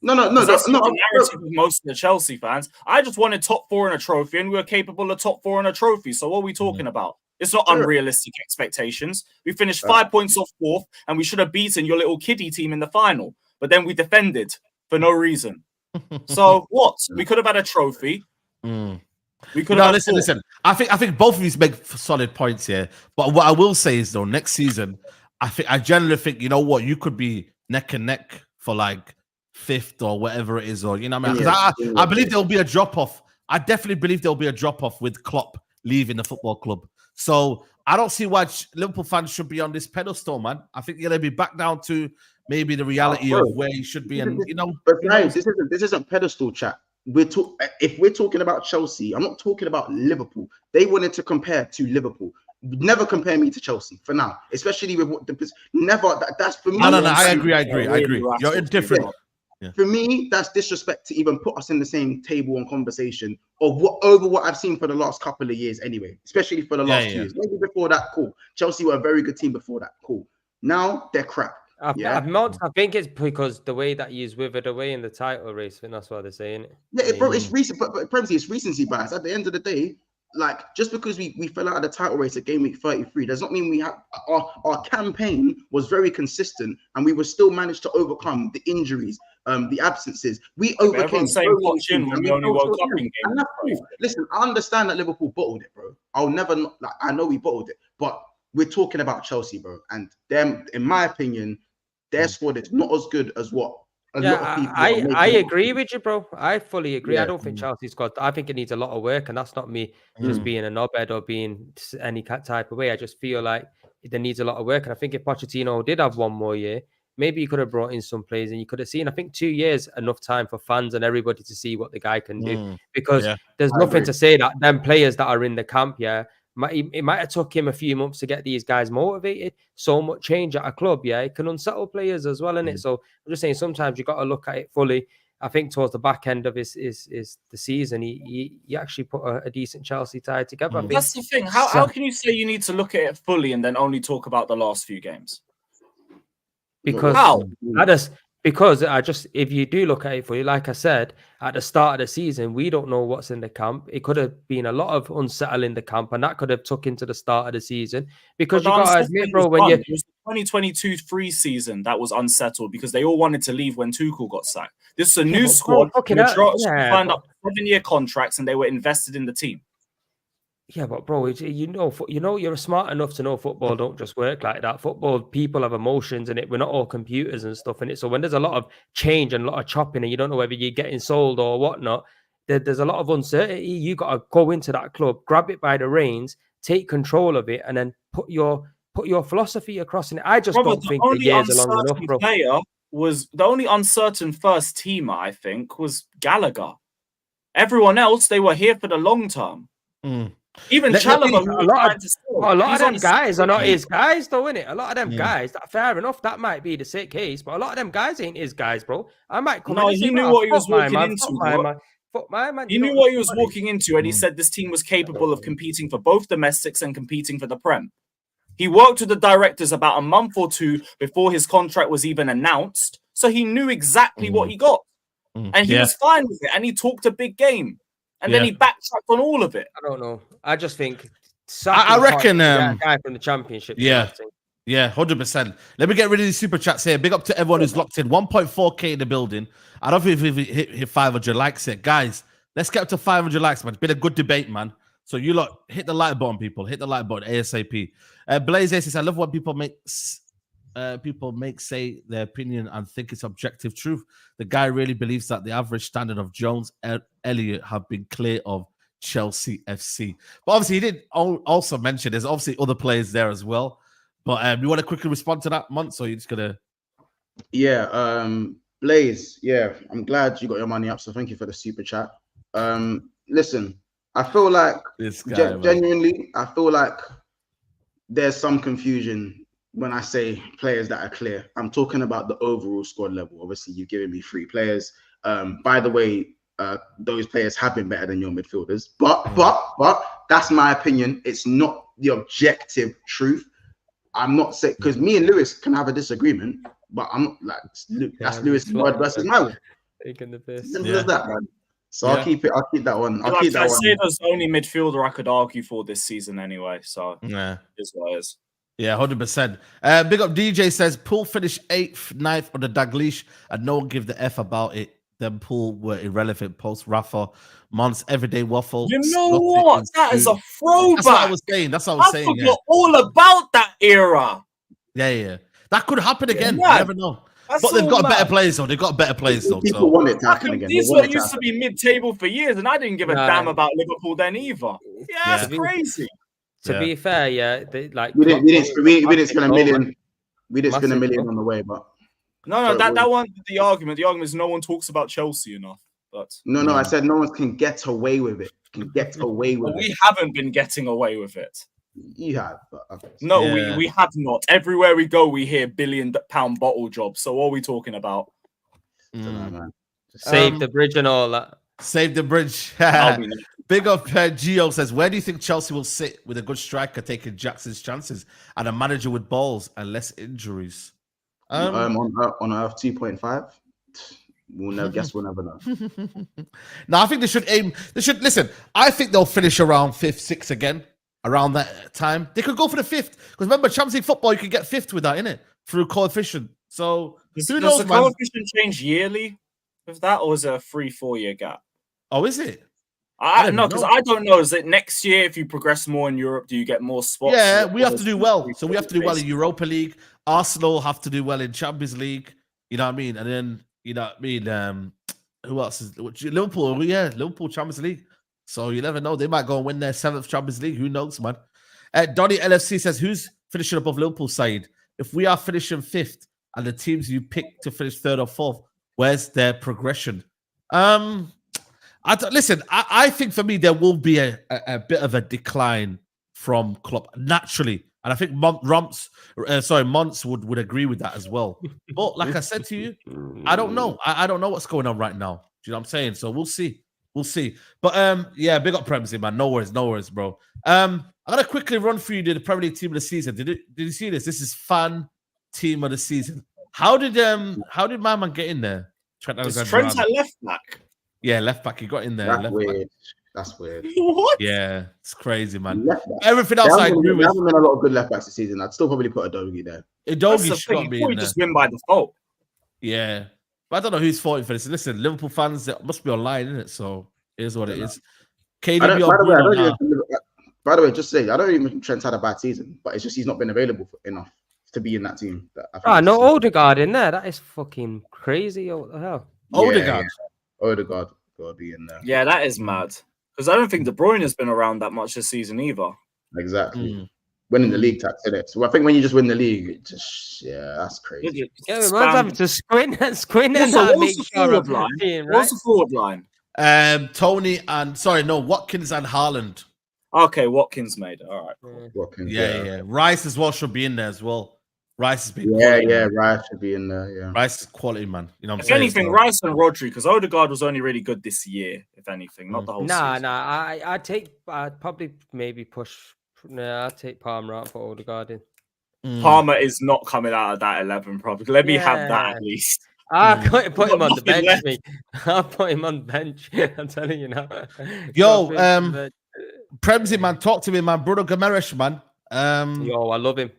No. That's the narrative of most of the Chelsea fans. I just wanted top 4 in a trophy, and we were capable of top 4 in a trophy. So what are we talking about? It's not unrealistic expectations. We finished 5 points off 4th, and we should have beaten your little kiddie team in the final. But then we defended for no reason. So what? We could have had a trophy. We could have. Listen. I think both of these make solid points here. But what I will say is, though, next season, I generally think, you know what, you could be neck and neck for like 5th or whatever it is, or you know what I mean? Because I believe there'll be a drop off. I definitely believe there'll be a drop off with Klopp leaving the football club. So I don't see why Liverpool fans should be on this pedestal, man. I think you're gonna be back down to maybe the reality of where you should be, and you know. But guys, this isn't pedestal chat. If we're talking about Chelsea, I'm not talking about Liverpool. They wanted to compare to Liverpool. Never compare me to Chelsea for now, especially with what that's for me. No. I agree. You're indifferent. Yeah. For me, that's disrespect to even put us in the same table and conversation of what I've seen for the last couple of years anyway, especially for the last 2 years. Maybe before that, cool. Chelsea were a very good team before that, cool. Now they're crap. I think it's because the way that he's withered away in the title race. I think that's why they're saying it. Yeah, bro, it's recent, but it's recency bias. At the end of the day, like, just because we fell out of the title race at game week 33 does not mean we have our campaign was very consistent, and we were still managed to overcome the injuries, the absences. We overcame. Listen, I understand that Liverpool bottled it, bro. I know we bottled it, but we're talking about Chelsea, bro, and them, in my opinion, their squad is not as good as what. I agree with you, bro. I fully agree. I don't think Chelsea's got. I think it needs a lot of work, and that's not me just being a knobhead or being any type of way. I just feel like there needs a lot of work, and I think if Pochettino did have one more year, maybe he could have brought in some players, and you could have seen. I think 2 years enough time for fans and everybody to see what the guy can do, because there's nothing to say that them players that are in the camp, it might have took him a few months to get these guys motivated. So much change at a club, it can unsettle players as well, innit? So I'm just saying, sometimes you got to look at it fully. I think towards the back end of his the season, he actually put a decent Chelsea tie together. That's the thing. How can you say you need to look at it fully and then only talk about the last few games? Because if you do look at it fully, like I said, at the start of the season, we don't know what's in the camp. It could have been a lot of unsettling in the camp, and that could have took into the start of the season. Because you got to admit, bro, it was the 2022 free season that was unsettled because they all wanted to leave when Tuchel got sacked. This is a new squad. Signed up 7-year contracts, and they were invested in the team. Yeah, but bro, you know, you're smart enough to know football don't just work like that. Football, people have emotions in it. We're not all computers and stuff in it. So when there's a lot of change and a lot of chopping, and you don't know whether you're getting sold or whatnot, there's a lot of uncertainty. You got to go into that club, grab it by the reins, take control of it, and then put your philosophy across in it. I just don't think the years are long enough, bro. The only uncertain first teamer, I think, was Gallagher. Everyone else, they were here for the long term. Even Chalobah, a lot of them guys are not his guys, though, innit? A lot of them guys, fair enough, that might be the sick case, but a lot of them guys ain't his guys, bro. I might come in and say, he knew what he was walking into. He knew what he was walking into, and he said this team was capable of competing for both domestics and competing for the Prem. He worked with the directors about a month or two before his contract was even announced, so he knew exactly what he got. And he was fine with it, and he talked a big game. And then he backtracked on all of it. I don't know. I just think I reckon guy from the championship. 100%. Let me get rid of these super chats here. Big up to everyone who's locked in. 1.4k in the building. I don't think we've hit 500 likes yet. Guys, let's get up to 500 likes, man. It's been a good debate, man. So you lot, hit the like button, people. Hit the like button ASAP. Blaze says, I love when people say their opinion and think it's objective truth. The guy really believes that the average standard of Jones, Elliott have been clear of Chelsea FC. But obviously, he did also mention there's obviously other players there as well. But you want to quickly respond to that, Month? Or you just gonna? Yeah, Blaze. Yeah, I'm glad you got your money up. So thank you for the super chat. Listen, I feel like This guy, genuinely, I feel like there's some confusion when I say players that are clear. I'm talking about the overall squad level. Obviously, you've given me 3 players. By the way, those players have been better than your midfielders. But that's my opinion. It's not the objective truth. I'm not saying, because me and Lewis can have a disagreement, but I'm not like that's Lewis' word versus my word. Simple as that, man. So I'll keep that one. I'll keep that one. I say there's the only midfielder I could argue for this season anyway. So yeah, it's what it is. Yeah, 100%. Big up DJ says Pool finished 8th, 9th on the Daglish, and no one give the F about it. Them Pool were irrelevant post Rafa. Month's everyday waffle. You know what? That is a throwback. That's what I was saying. I forgot all about that era. Yeah. That could happen again. You never know. But they've got better players, though. People want it to happen again. These were used to be mid-table for years, and I didn't give a damn about Liverpool then either. Yeah, that's crazy. To be fair, we didn't spend a million. We didn't spend a million on the way, but that one. The argument is no one talks about Chelsea enough. But no, I said no one can get away with it. We haven't been getting away with it. You have, but okay. No, we have not. Everywhere we go, we hear £1 billion bottle jobs. So what are we talking about? Save the bridge and all that. Save the bridge. Big up Gio says, where do you think Chelsea will sit with a good striker taking Jackson's chances and a manager with balls and less injuries? On Earth 2.5. We'll never know. No, I think they should aim. Listen. I think they'll finish around 5th, 6th again. Around that time, they could go for the 5th. Because remember, Champions League football, you can get 5th with that, innit? Through coefficient. So who knows, does the coefficient change yearly with that, or is it a 3-4 year gap? Oh, is it? I don't know, because I don't know. Is it next year, if you progress more in Europe, do you get more spots? Yeah, we have to do well. So we have to do well in Europa League. Arsenal have to do well in Champions League. You know what I mean? And then, you know what I mean? Who else is Liverpool? Yeah, Liverpool Champions League. So you never know. They might go and win their 7th Champions League. Who knows, man? Donny LFC says, who's finishing above Liverpool side? If we are finishing 5th and the teams you pick to finish 3rd or 4th, where's their progression? I think for me, there will be a bit of a decline from Klopp naturally. And I think Monts would agree with that as well. But like I said to you, I don't know. I don't know what's going on right now. Do you know what I'm saying? So we'll see. But big up Premsy, man. No worries, bro. I'm gonna quickly run through the Premier League team of the season. Did you see this? This is fan team of the season. How did my man get in there? Trent at left back. Yeah, left back. He got in there. That's weird. What? Yeah, it's crazy, man. Everything else I agree with. There haven't been a lot of good left backs this season. I'd still probably put Udogie there. Udogie should not be in there. Just win by default. Yeah. But I don't know who's fighting for this. Listen, Liverpool fans, that must be online, isn't it? So it is what it is. By the way, just say I don't even think Trent's had a bad season, but it's just he's not been available enough to be in that team. No Odegaard in there. That is fucking crazy. What the hell? Odegaard got to be in there. Yeah, that is mad. Because I don't think De Bruyne has been around that much this season either. Exactly. Winning the league tax, innit? So I think when you just win the league, that's crazy. Yeah, man's having to squint and what's the forward line? What's the forward line? Watkins and Haaland. Okay, Watkins made it. All right. Cool. Watkins, yeah. Rice as well should be in there as well. Rice has been Rice should be in there. Yeah, Rice is quality, man. You know what I'm if saying? Anything, Rice and Rodri, because Odegaard was only really good this year. If anything, not the whole season. I'd probably maybe push. I'd take Palmer out for Odegaard in. Palmer is not coming out of that 11, probably. Let me have that at least. I couldn't put him on the bench, mate. I'll put him on the bench. I'm telling you now. Yo, Premsy, man, talk to me, man. Bruno Guimaraes, man. Yo, I love him.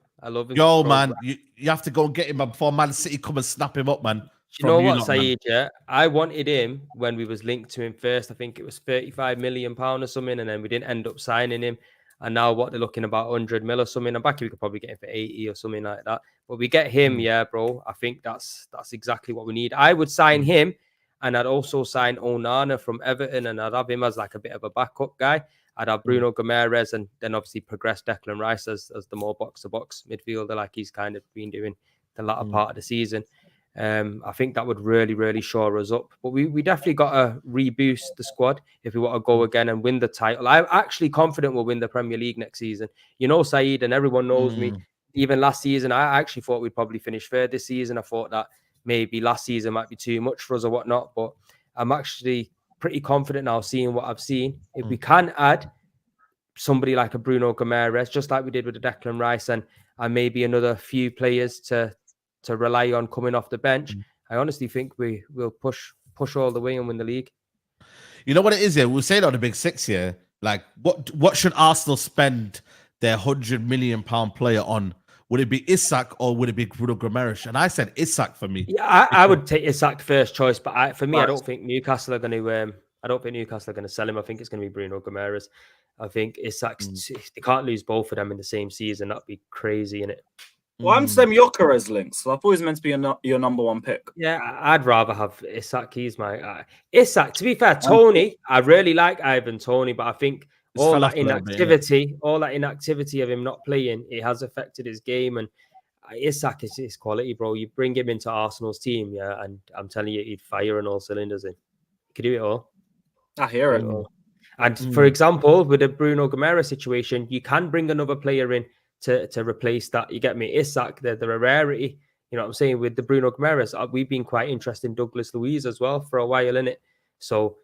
Yo, man, you have to go and get him before Man City come and snap him up, man. You know what, Saeed? Yeah, I wanted him when we was linked to him first. I think it was £35 million or something, and then we didn't end up signing him. And now what they're looking about 100 mil or something. I'm back. We could probably get him for 80 or something like that. But we get him, bro. I think that's exactly what we need. I would sign him, And I'd also sign Onana from Everton, and I'd have him as like a bit of a backup guy. I'd have Bruno Guimaraes, and then obviously progress Declan Rice as the more box-to-box midfielder, like he's kind of been doing the latter part of the season. I think that would really, really shore us up. But we definitely got to reboost the squad if we want to go again and win the title. I'm actually confident we'll win the Premier League next season. You know, Saeed, and everyone knows me. Even last season, I actually thought we'd probably finish third this season. I thought that maybe last season might be too much for us or whatnot. But I'm actually pretty confident now, seeing what I've seen. If we can add somebody like a Bruno Guimaraes, just like we did with the Declan Rice, and maybe another few players to rely on coming off the bench, I honestly think we will push all the way and win the league. You know what it is here? We'll say it on the Big Six here. Like, what should Arsenal spend their £100 million player on? Would it be Isak or would it be Bruno Guimaraes? And I said Isak for me. Yeah, I would take Isak first choice, but I don't think Newcastle are going to. I don't think Newcastle are going to sell him. I think it's going to be Bruno Guimaraes. I think Isak's. They can't lose both of them in the same season. That'd be crazy, innit? Well, I'm saying Gyökeres links. So I thought he was meant to be your number one pick. Yeah, I'd rather have Isak. He's my Isak. To be fair, Tony, I really like Ivan Toney, but I think all that inactivity of him not playing, it has affected his game. And Isak is his quality, bro. You bring him into Arsenal's team, yeah, and I'm telling you, he'd fire on all cylinders. He could do it all. I hear it. And for example, with the Bruno Guimaraes situation, you can bring another player in to replace that. You get me? Isak, they're a rarity. You know what I'm saying? With the Bruno Guimaraes, we've been quite interested in Douglas Luiz as well for a while, innit? So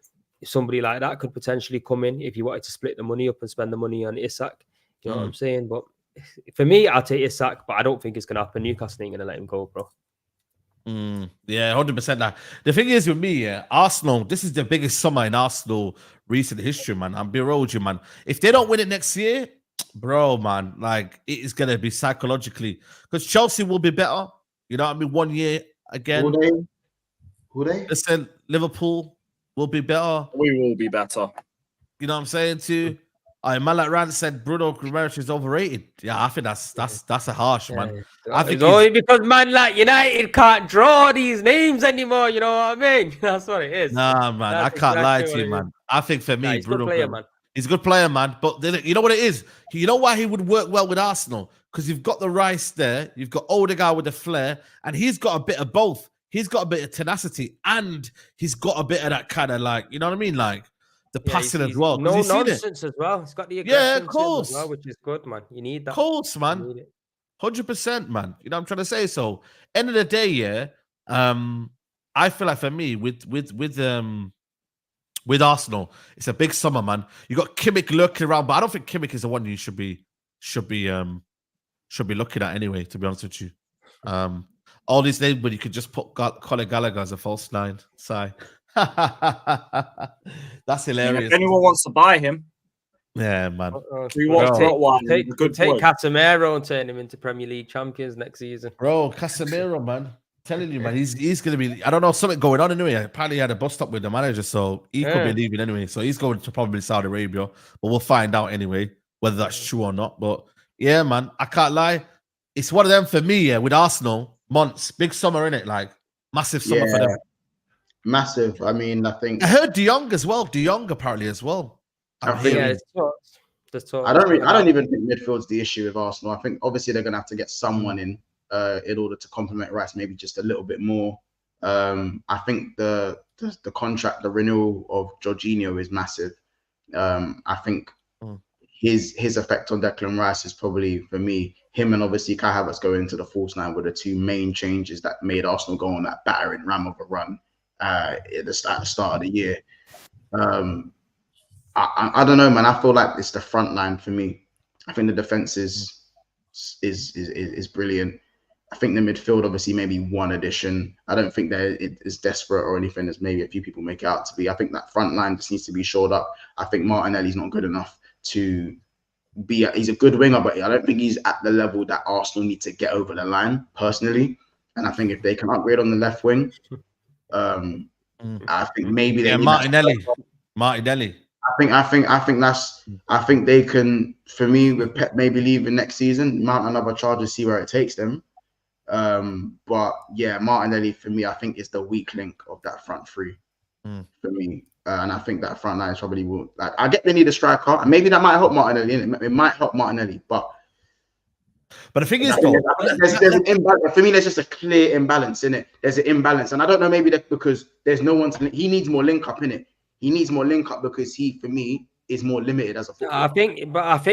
somebody like that could potentially come in if you wanted to split the money up and spend the money on Isak. You know what I'm saying? But for me, I'll take Isak, but I don't think it's going to happen. Newcastle ain't going to let him go, bro. Yeah, 100% that. The thing is with me, Arsenal, this is the biggest summer in Arsenal recent history, man. I'm berolled you, man. If they don't win it next year, bro, man, like it is going to be psychologically, because Chelsea will be better. You know what I mean? 1 year again. Who they? Listen, Liverpool will be better. We will be better. You know what I'm saying too? Man like Rand said Bruno Guimaraes is overrated. Yeah, I think that's a harsh, man. I think it's only because man like United can't draw these names anymore. You know what I mean? That's what it is. Nah, man, that's I can't lie to you, man. I think for me, Bruno Guimaraes, he's a good player, man. But you know what it is? You know why he would work well with Arsenal? Because you've got the Rice there, you've got Odegaard with the flair, and he's got a bit of both. He's got a bit of tenacity, and he's got a bit of that kind of like, you know what I mean? Like the passing as well. No nonsense as well. He's got the aggression of course, as well, which is good, man. You need that. Of course, man. 100%, man. You know what I'm trying to say? So, end of the day, I feel like for me, with Arsenal, it's a big summer, man. You got Kimmich lurking around, but I don't think Kimmich is the one you should be looking at anyway. To be honest with you, all these names, but you could just put Conor Gallagher as a false nine. Sorry. That's hilarious. If anyone wants to buy him, yeah, man. We want take Casemiro and turn him into Premier League champions next season, bro. Casemiro, man. Telling you, man, he's gonna be. I don't know, something going on anyway. Apparently, he had a bust up with the manager, so he could be leaving anyway. So he's going to probably Saudi Arabia, but we'll find out anyway whether that's true or not. But yeah, man, I can't lie. It's one of them for me. Yeah, with Arsenal, months, big summer in it, like massive summer for them. Massive. I mean, I think I heard De Jong as well. De Jong apparently as well. I think, I don't even think midfield's the issue with Arsenal. I think obviously they're gonna have to get someone in order to complement Rice, maybe just a little bit more. I think the contract, the renewal of Jorginho is massive. I think his effect on Declan Rice is probably, for me, him and obviously Kai Havertz going into the false nine were the two main changes that made Arsenal go on that battering ram of a run at the start of the year. I don't know, man. I feel like it's the front line for me. I think the defense is brilliant. I think the midfield, obviously, maybe one addition. I don't think that it is desperate or anything as maybe a few people make it out to be. I think that front line just needs to be shored up. I think Martinelli's not good enough to be. He's a good winger, but I don't think he's at the level that Arsenal need to get over the line, personally. And I think if they can upgrade on the left wing, I think maybe they need Martinelli. I think they can, for me, with Pep maybe leaving next season, mount another charge and see where it takes them. But yeah, Martinelli for me, I think is the weak link of that front three. for me. And I think that front line probably will. Like, I get they need a striker, and maybe that might help Martinelli. It might help Martinelli, but the thing is, though, there's an imbalance. For me, there's just a clear imbalance in it. There's an imbalance, and I don't know. Maybe that's because there's no one to. He needs more link up in it. He needs more link up because he, for me, is more limited as a footballer.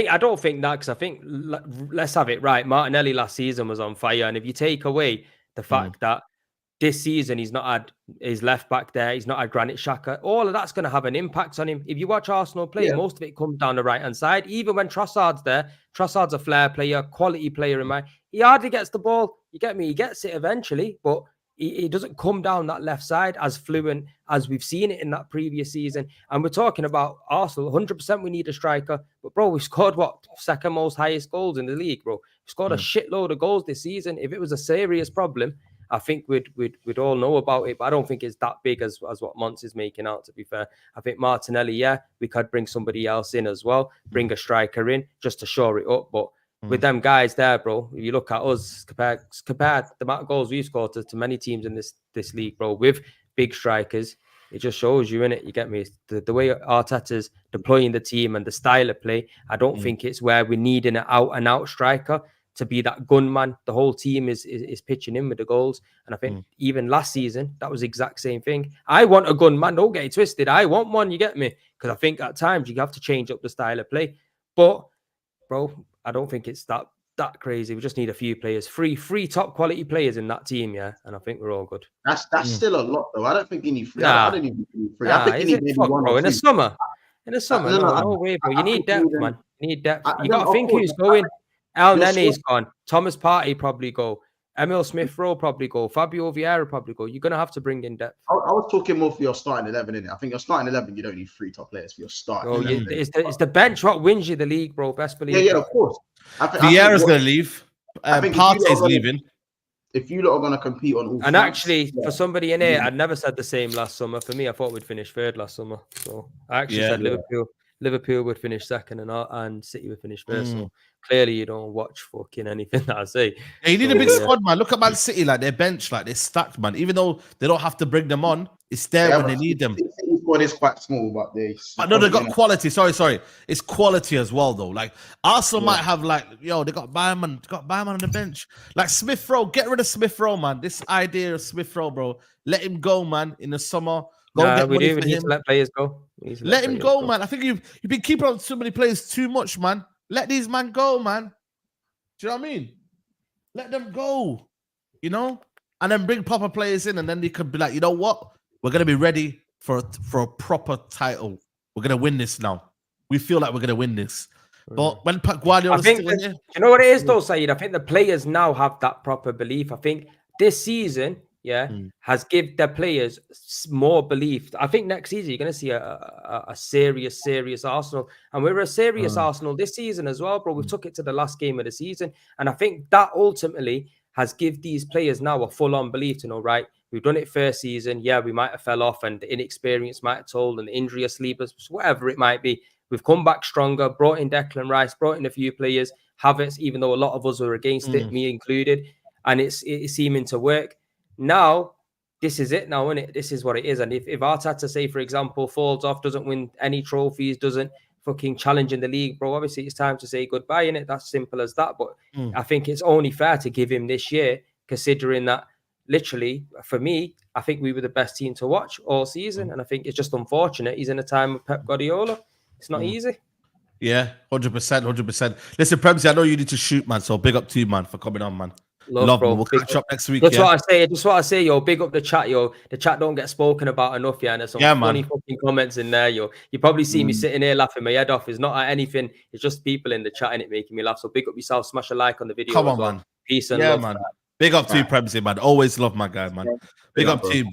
I don't think that, because I think, let's have it right. Martinelli last season was on fire, and if you take away the fact that this season he's not had his left back there, he's not had Granit Xhaka, all of that's going to have an impact on him. If you watch Arsenal play, most of it comes down the right hand side. Even when Trossard's there, Trossard's a flair player, quality player in my. He hardly gets the ball. You get me? He gets it eventually, but he doesn't come down that left side as fluent as we've seen it in that previous season. And we're talking about Arsenal. 100% we need a striker. But, bro, we scored, second most highest goals in the league, bro. We scored a shitload of goals this season. If it was a serious problem, I think we'd all know about it. But I don't think it's that big as what Mons is making out, to be fair. I think Martinelli, we could bring somebody else in as well. Bring a striker in just to shore it up. But with them guys there, bro, if you look at us, compared the amount of goals we've scored to many teams in this league, bro, with big strikers, it just shows you, innit? You get me? The way Arteta's deploying the team and the style of play, I don't think it's where we need an out-and-out striker to be that gunman. The whole team is pitching in with the goals. And I think even last season, that was the exact same thing. I want a gunman. Don't get it twisted. I want one, you get me? Because I think at times you have to change up the style of play. But, bro, I don't think it's that crazy. We just need a few players, three top quality players in that team, and I think we're all good. That's still a lot, though. I don't think you need three. I don't even need three. I think you need maybe one bro, or in the summer. In the summer, no way, bro. You need depth, man. You need depth. You got to think who's going. El Nene's gone. Thomas Partey probably go. Emil Smith-Rowe probably go. Fabio Vieira probably go. You're going to have to bring in depth. I was talking more for your starting 11, innit? I think your starting 11, you don't need three top players for your starting 11. It's the bench what wins you the league, bro. Best believe. Yeah, of course. Vieira's going to leave. Partey's leaving. If you lot are going to compete on all and fronts, actually, for somebody in here, I'd never said the same last summer. For me, I thought we'd finish third last summer. So I actually said Liverpool would finish second and City would finish first. So clearly you don't watch fucking anything that I say. Yeah, you need a big squad, man. Look at Man City, like their bench, like they're stacked, man. Even though they don't have to bring them on, it's there when they need them. City's squad is quite small, but they got quality. Sorry. It's quality as well, though. Like Arsenal might have they got Bayern on the bench. Like Smith-Rowe, get rid of Smith-Rowe, man. This idea of Smith-Rowe, bro. Let him go, man, in the summer. We need to let players go. Let him go, man. I think you've been keeping on so many players too much, man. Let these man go, man. Do you know what I mean? Let them go, and then bring proper players in, and then they could be like, you know what? We're gonna be ready for a proper title. We're gonna win this now. We feel like we're gonna win this. But when Guardiola, I think you know what it is, though, Saeed. I think the players now have that proper belief. I think this season, has given their players more belief. I think next season you're going to see a serious Arsenal, and we're a serious Arsenal this season as well, bro. We took it to the last game of the season, and I think that ultimately has given these players now a full-on belief to know, right, we've done it first season. Yeah, we might have fell off, and the inexperience might have told, and the injury asleep us, whatever it might be. We've come back stronger, brought in Declan Rice, brought in a few players, Havertz, even though a lot of us were against it, me included, and it's seeming to work. Now, this is it now, isn't it? This is what it is. And if Arteta, say, for example, falls off, doesn't win any trophies, doesn't fucking challenge in the league, bro, obviously it's time to say goodbye, innit? That's simple as that. But I think it's only fair to give him this year, considering that literally, for me, I think we were the best team to watch all season. And I think it's just unfortunate. He's in a time with Pep Guardiola. It's not easy. Yeah, 100%. Listen, Premsy, I know you need to shoot, man. So big up to you, man, for coming on, man. Love, bro. We'll catch up next week. That's what I say, yo. Big up the chat, yo. The chat don't get spoken about enough, and there's some funny fucking comments in there, yo. You probably see me sitting here laughing my head off. It's not at anything. It's just people in the chat and it making me laugh. So big up yourself. Smash a like on the video. Come on, man. Peace and love, man. Big up to you, Premsy, man. Always love my guy, man. Big up to you.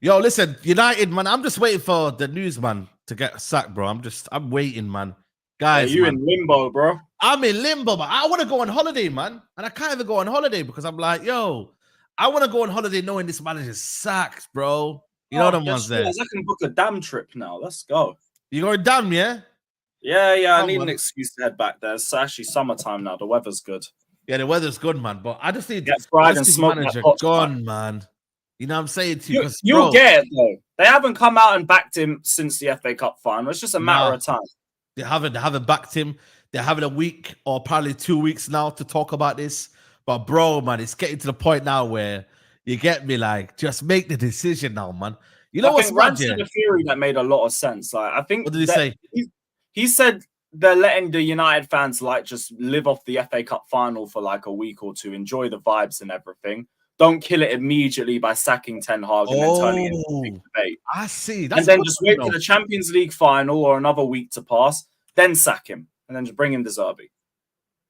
Yo, listen, United, man. I'm just waiting for the news, man, to get sacked, bro. I'm waiting, man. Guys, you in limbo, bro. I'm in limbo, but I want to go on holiday, man. And I can't even go on holiday because I'm like, yo, I want to go on holiday knowing this manager's sacked, bro. You know them ones there. I can book a damn trip now. Let's go. You going damn, yeah? Yeah. I need an excuse to head back there. It's actually summertime now. The weather's good. Yeah, the weather's good, man. But I just need this manager gone, man. You know what I'm saying to you? You'll get it, though. They haven't come out and backed him since the FA Cup final. It's just a matter of time. They haven't backed him. They're having a week or probably 2 weeks now to talk about this. But bro, man, it's getting to the point now where you get me, like, just make the decision now, man. You know what's mad? Said a theory that made a lot of sense. Like, I think what did he say? He said they're letting the United fans like just live off the FA Cup final for like a week or two, enjoy the vibes and everything. Don't kill it immediately by sacking Ten Hag and then turning it into a big debate. I see. And then just wait for the Champions League final or another week to pass, then sack him, and then just bring in De Zerbi.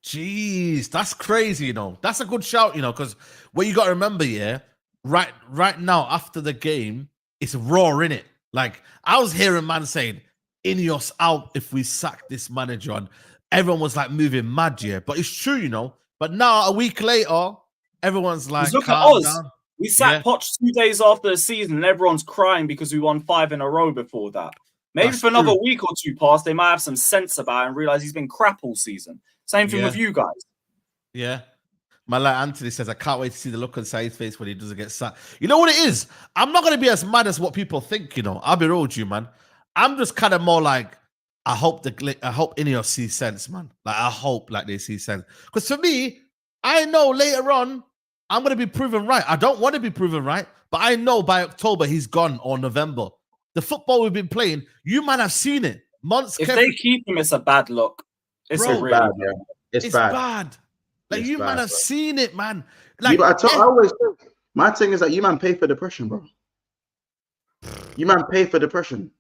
Jeez, that's crazy, you know. That's a good shout, you know, because what you got to remember, yeah, right now after the game, it's raw, in it. Like, I was hearing man saying, Ineos out if we sack this manager, and everyone was like moving mad, yeah. But it's true, you know. But now a week later, everyone's like, look at us. Down. We sacked Poch 2 days after the season, and everyone's crying because we won 5 in a row before that. Maybe that's for another week or two past, they might have some sense about it and realize he's been crap all season. Same thing with you guys. Yeah. My lad Anthony says, I can't wait to see the look on Said's face when he doesn't get sacked. You know what it is? I'm not going to be as mad as what people think, you know. I'll be real with you, man. I'm just kind of more like, I hope Ineos see sense, man. Like, I hope like they see sense. Because for me, I know later on, I'm going to be proven right. I don't want to be proven right, but I know by October he's gone, or November. The football we've been playing, you might have seen it. Months. If they keep him, it's a bad look. It's a really bad. Yeah. It's bad. Like, it's you bad, might have bro. seen it, man. Like, I always think, my thing is that you man pay for depression, bro. You man pay for depression.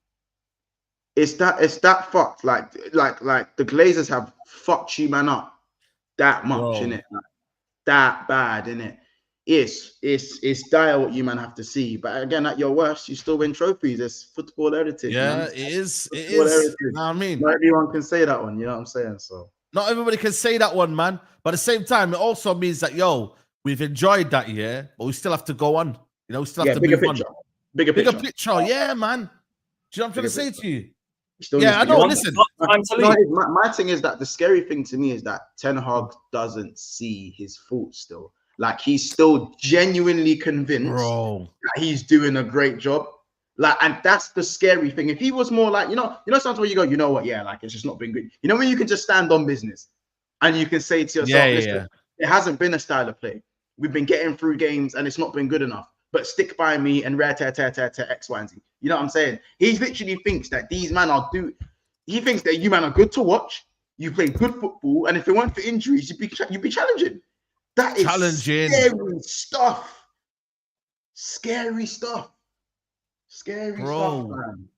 It's that fucked. Like the Glazers have fucked you man up that much, innit? Like, that bad, innit? It's dire what you man have to see. But again, at your worst, you still win trophies. It's football heritage. Yeah, man. it is. It football is. heritage. You know what I mean? Not everyone can say that one. You know what I'm saying? So not everybody can say that one, man. But at the same time, it also means that we've enjoyed that year, but we still have to go on. You know, we still have to move on. Bigger picture. Yeah, man. Do you know what I'm trying to say to you? Yeah, I know. Listen, my thing is that the scary thing to me is that Ten Hag doesn't see his fault still. Like, he's still genuinely convinced that he's doing a great job. Like, and that's the scary thing. If he was more like, you know, sometimes where you go, you know what? Yeah, like, it's just not been good. You know, when you can just stand on business and you can say to yourself, listen, it hasn't been a style of play. We've been getting through games and it's not been good enough. But stick by me and X, Y, and Z. You know what I'm saying? He literally thinks that these men he thinks that you man are good to watch. You play good football, and if it weren't for injuries, you'd be challenging. That is challenging. Scary stuff. Scary stuff. Scary stuff, man.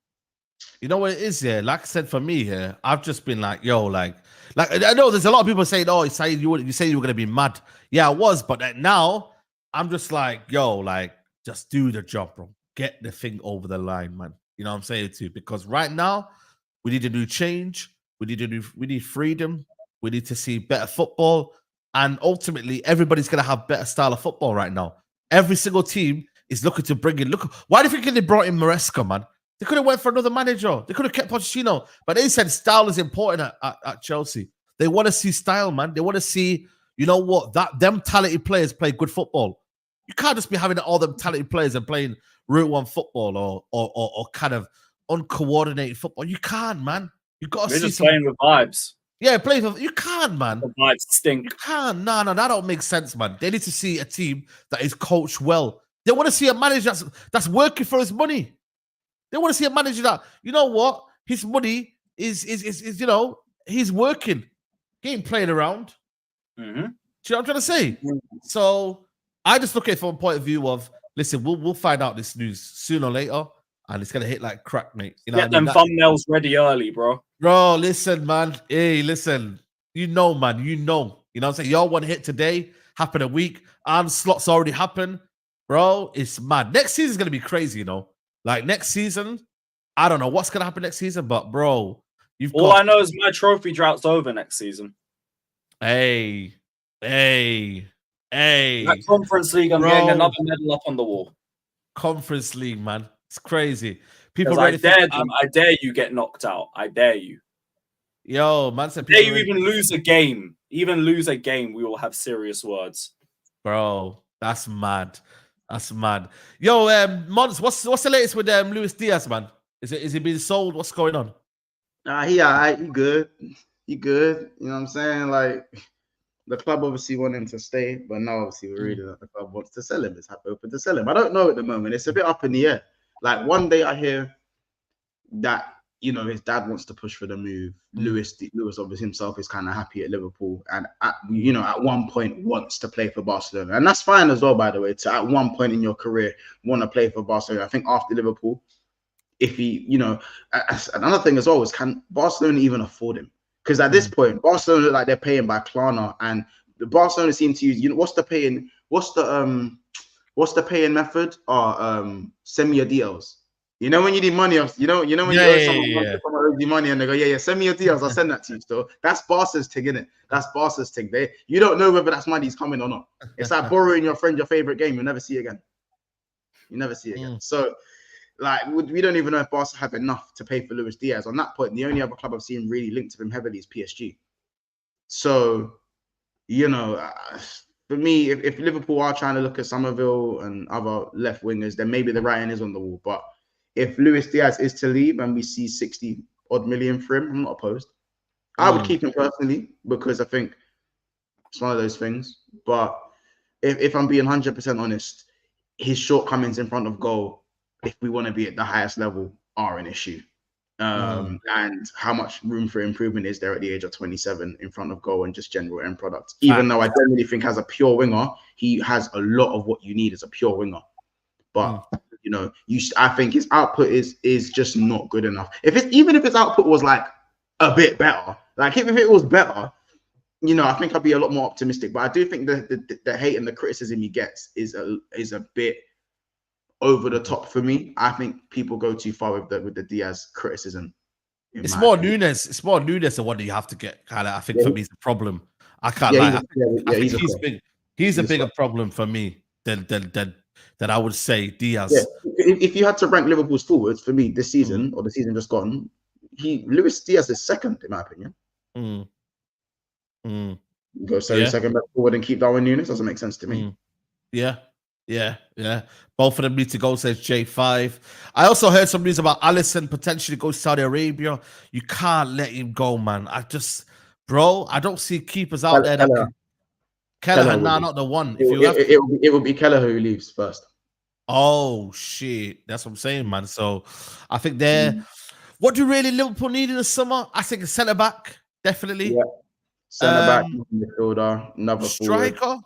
You know what it is, yeah? Like I said, for me here, I've just been like, like I know there's a lot of people saying, "Oh, you say you were going to be mad." Yeah, I was, but now I'm just like, like, just do the job, bro. Get the thing over the line, man. You know what I'm saying to you? Because right now, we need a new change. We need freedom. We need to see better football. And ultimately, everybody's going to have better style of football right now. Every single team is looking to bring in. Why do you think they brought in Maresca, man? They could have went for another manager. They could have kept Pochettino. But they said style is important at Chelsea. They want to see style, man. They want to see, you know what, them talented players play good football. You can't just be having all them talented players and playing Route 1 football or kind of uncoordinated football. You can't, man. You got to see just playing with vibes. Yeah, you can't, man. The vibes stink. You can't. No, that don't make sense, man. They need to see a team that is coached well. They want to see a manager that's working for his money. They want to see a manager that, you know what, his money is you know, he's working. He ain't playing around. Mm-hmm. Do you know what I'm trying to say? Mm-hmm. So I just look at it from a point of view of, listen, we'll find out this news sooner or later, and it's gonna hit like crack, mate. You know, get them thumbnails ready early, bro. Bro, listen, man. Hey, listen. You know, man. You know what I'm saying? Y'all one hit today, happen a week, and slots already happened. Bro, it's mad. Next season's gonna be crazy, you know. Like next season, I don't know what's gonna happen next season, but bro, all I know is my trophy drought's over next season. Hey. That Conference League, I'm getting another medal up on the wall. Conference League, man. It's crazy. People I dare you get knocked out. I dare you. Yo, man said dare you even lose a game. Even lose a game, we will have serious words. Bro, that's mad. That's mad. Yo, Mons, what's the latest with Luis Diaz, man? Is he being sold? What's going on? He alright, he good. He good. You know what I'm saying? Like the club obviously want him to stay, but now obviously we're reading that the club wants to sell him. It's open to sell him. I don't know at the moment. It's a bit up in the air. Like one day I hear that his dad wants to push for the move. Lewis obviously himself is kind of happy at Liverpool, and at one point wants to play for Barcelona, and that's fine as well. By the way, to at one point in your career want to play for Barcelona. I think after Liverpool, if he, another thing as well is, can Barcelona even afford him? Because at this point, Barcelona look like they're paying by Klarna, and the Barcelona seem to use, what's the paying method? Send me your deals. When you need money, when you owe someone owes you money and they go, send me your deals, I'll send that to you. So that's Barca's thing, innit? That's Barca's thing. You don't know whether that's money's coming or not. It's like borrowing your friend your favorite game, you'll never see again. So, like, we don't even know if Barca have enough to pay for Luis Diaz. On that point, the only other club I've seen really linked to him heavily is PSG. So, for me, if Liverpool are trying to look at Summerville and other left wingers, then maybe the writing is on the wall. But if Luis Diaz is to leave and we see 60 odd million for him, I'm not opposed. I would keep him personally because I think it's one of those things. But if I'm being 100% honest, his shortcomings in front of goal, if we want to be at the highest level, are an issue. And how much room for improvement is there at the age of 27 in front of goal and just general end products? Even though I generally think as a pure winger, he has a lot of what you need as a pure winger. But I think his output is just not good enough. Even if his output was like a bit better, like if it was better, I think I'd be a lot more optimistic. But I do think the hate and the criticism he gets is a bit over the top for me. I think people go too far with the Diaz criticism. It's more Nunes. It's more Nunes than what you have to get. Kind of, I think for me, it's a problem. I can't lie. I think he's big. He's a bigger problem for me than I would say Diaz. Yeah. If you had to rank Liverpool's forwards for me this season or the season just gone, Luis Diaz is second in my opinion. Go second back forward and keep Darwin Nunes doesn't make sense to me. Yeah. Both of them need to go, says J5. I also heard some news about Alisson potentially go to Saudi Arabia. You can't let him go, man. I don't see keepers out there that can. Kelleher, not the one. It will be Kelleher who leaves first. Oh shit, that's what I'm saying, man. So I think what do really Liverpool need in the summer? I think a centre back, definitely. Yeah. Centre back, midfielder, another striker.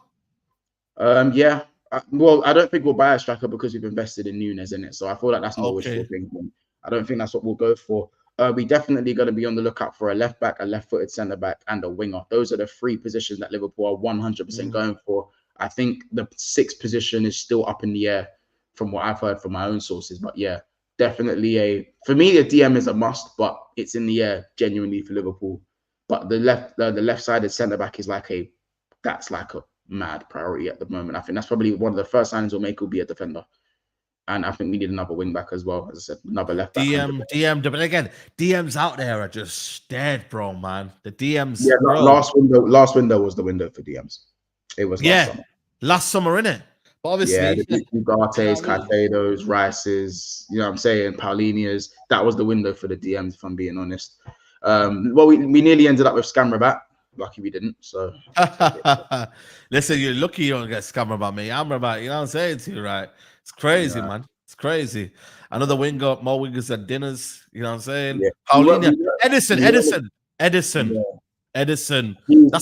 Forward. Well, I don't think we'll buy a striker because we've invested in Nunes in it. So I feel like that's more wishful thinking. I don't think that's what we'll go for. We definitely going to be on the lookout for a left back, a left-footed centre back, and a winger. Those are the three positions that Liverpool are 100% going for. I think the sixth position is still up in the air from what I've heard from my own sources. But yeah, definitely for me, a DM is a must, but it's in the air genuinely for Liverpool. But the left-sided centre back is like a mad priority at the moment. I think that's probably one of the first signings we'll make will be a defender. And I think we need another wing back as well. As I said, another left back. DM, but again, DMs out there are just dead, bro, man. The DMs. Yeah, last window was the window for DMs. It was last summer, innit? But obviously, the Ugates, Caicedos, Rices, you know what I'm saying, Paulinias. That was the window for the DMs, if I'm being honest. Well, we nearly ended up with Scamrabat. Lucky we didn't. So listen, you're lucky you don't get Scamrabat, me. Amrabat, you know what I'm saying to you, right? It's crazy, man. It's crazy. Another winger, more wingers than dinners. You know what I'm saying? Yeah. Paulina, Edison. That's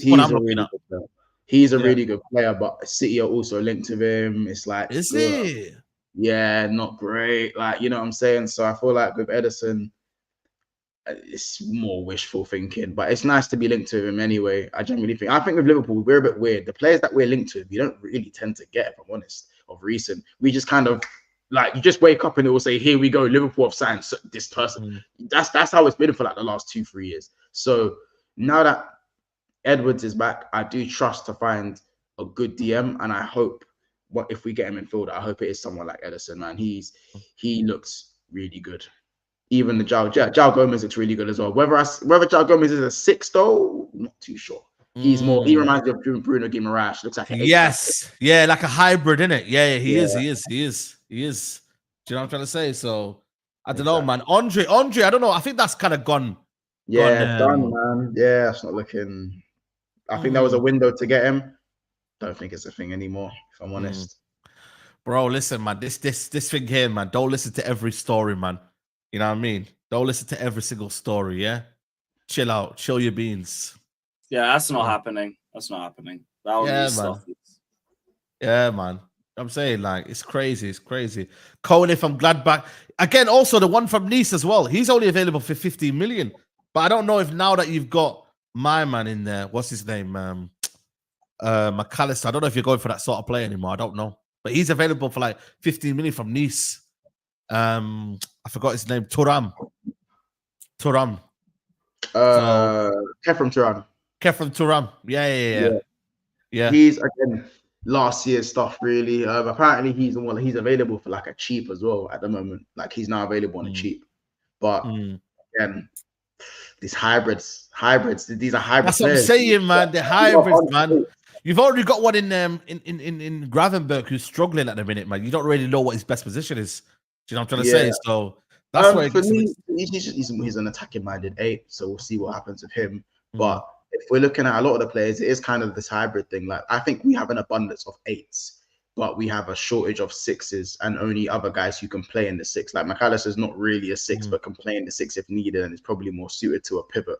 what I'm looking at. He's a really good player, but City are also linked to him. It's like, is it? Yeah, not great. Like, you know what I'm saying? So I feel like with Edison, it's more wishful thinking, but it's nice to be linked to him anyway. I think with Liverpool, we're a bit weird. The players that we're linked to, we don't really tend to get, if I'm honest. Of recent, we just kind of like, you just wake up and it will say, here we go, Liverpool have signed this person. That's how it's been for like the last 2-3 years. So now that Edwards is back, I do trust to find a good DM, and I hope if we get him in field, I hope it is someone like Edison, man. He looks really good. Even the Jao Gomez looks really good as well. Whether Jao Gomez is a 6 though, not too sure. He reminds me of Bruno Guimaraes. Looks like an yes, yeah, like a hybrid, innit? Yeah, he is. Do you know what I'm trying to say? So I don't know, man. Andre, I don't know. I think that's kind of gone. Done, man. Yeah, it's not looking. I think there was a window to get him. Don't think it's a thing anymore, if I'm honest. Bro, listen, man. This thing here, man. Don't listen to every story, man. You know what I mean? Don't listen to every single story, yeah? Chill out. Chill your beans. Yeah, that's not happening. That's not happening. Man. Yeah, man. I'm saying, like, it's crazy. It's crazy. Cohen from Gladbach. Again, also the one from Nice as well. He's only available for 15 million. But I don't know if now that you've got my man in there, what's his name? McAllister. I don't know if you're going for that sort of play anymore. I don't know. But he's available for like 15 million from Nice. I forgot his name. Thuram. Kefram Thuram. Kefram Thuram. Yeah. He's again last year's stuff, really. Apparently he's available for like a cheap as well at the moment. Like he's now available on a cheap. But again, these hybrids, these are hybrid That's players. What I'm saying, man. They're hybrids, man. You've already got one in Gravenberg who's struggling at the minute, man. You don't really know what his best position is. Do you know what I'm trying to say? So that's why for me, he's an attacking minded 8, so we'll see what happens with him. But if we're looking at a lot of the players, it is kind of this hybrid thing. Like I think we have an abundance of 8s, but we have a shortage of 6s and only other guys who can play in the 6. Like McAllister's not really a 6, but can play in the 6 if needed, and is probably more suited to a pivot.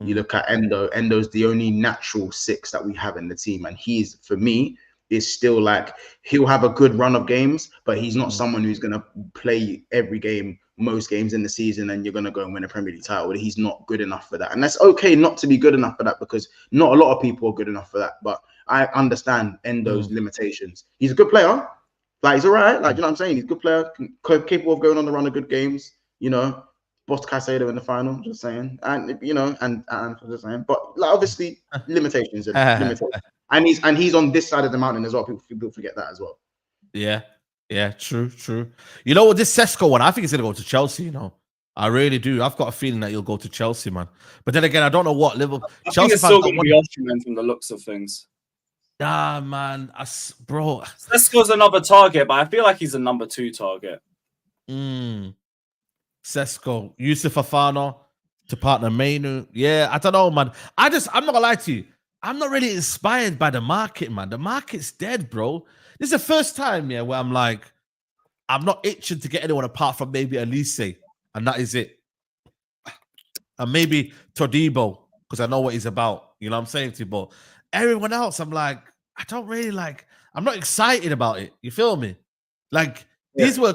You look at Endo. Endo's the only natural 6 that we have in the team, and he's, for me, is still like he'll have a good run of games, but he's not someone who's gonna play every game, most games in the season, and you're gonna go and win a Premier League title. He's not good enough for that, and that's okay not to be good enough for that, because not a lot of people are good enough for that. But I understand Endo's limitations. He's a good player, like he's all right, like you know what I'm saying. He's a good player, capable of going on the run of good games. You know. Boss Caicedo in the final, just saying, and you know, and just saying, but like obviously limitations, and he's on this side of the mountain as well. People forget that as well. Yeah, true. You know what, this Sesko one, I think he's gonna go to Chelsea. You know, I really do. I've got a feeling that he'll go to Chelsea, man. But then again, I don't know what Liverpool. I think it's still gonna be Osimhen from the looks of things. Nah, man, bro. Sesko's another target, but I feel like he's a number 2 target. Sesko, Yusuf Afano to partner Mainu. Yeah, I don't know, man. I'm not gonna lie to you. I'm not really inspired by the market, man. The market's dead, bro. This is the first time, where I'm like, I'm not itching to get anyone apart from maybe Elise, and that is it. And maybe Todibo, because I know what he's about. You know what I'm saying to you? But everyone else, I'm like, I don't really like. I'm not excited about it. You feel me? Like these were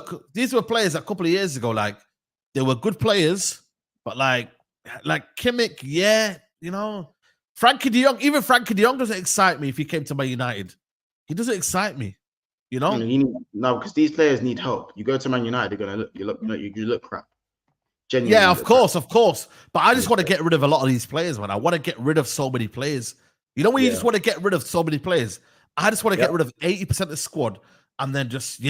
players a couple of years ago, like. They were good players, but like Kimmich, you know, Frankie de Jong, even Frankie de Jong doesn't excite me if he came to Man United. He doesn't excite me, you know. No, because these players need help. You go to Man United, you look crap. Genuinely, yeah, of course. But I just want to get rid of a lot of these players, man. I want to get rid of so many players. You know when you just want to get rid of so many players? I just want to get rid of 80% of the squad and then just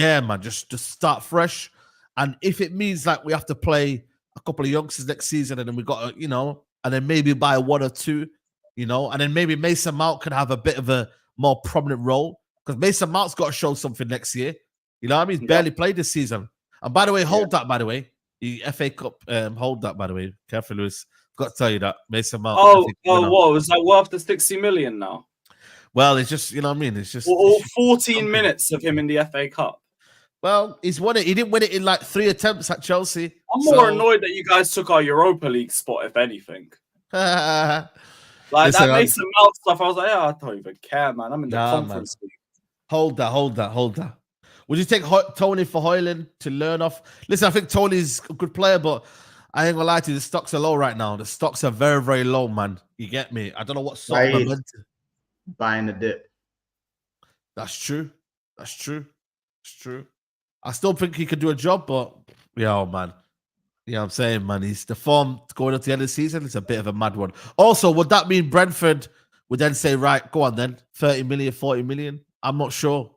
start fresh. And if it means like we have to play a couple of youngsters next season, and then we got to, you know, and then maybe buy 1 or 2, you know, and then maybe Mason Mount can have a bit of a more prominent role, because Mason Mount's got to show something next year. You know what I mean? He's barely played this season. And by the way, hold that, by the way. The FA Cup, hold that, by the way. Careful, Lewis. Got to tell you that. Mason Mount. What? Was that worth the 60 million now? Well, it's just, you know what I mean? It's just... all 14 minutes of him in the FA Cup. Well, he's won it. He didn't win it in like 3 attempts at Chelsea. I'm more annoyed that you guys took our Europa League spot, if anything. That Mason Mount stuff, I was like, I don't even care, man. I'm in the Conference League. Hold that. Would you take Tony for Højlund to learn off? Listen, I think Tony's a good player, but I ain't gonna lie to you, the stocks are low right now. The stocks are very, very low, man. You get me? I don't know what sort of momentum. Buying the dip. That's true. I still think he could do a job, but man. You know what I'm saying, man? He's the form going up to the end of the season. It's a bit of a mad one. Also, would that mean Brentford would then say, right, go on then, 30 million, 40 million? I'm not sure.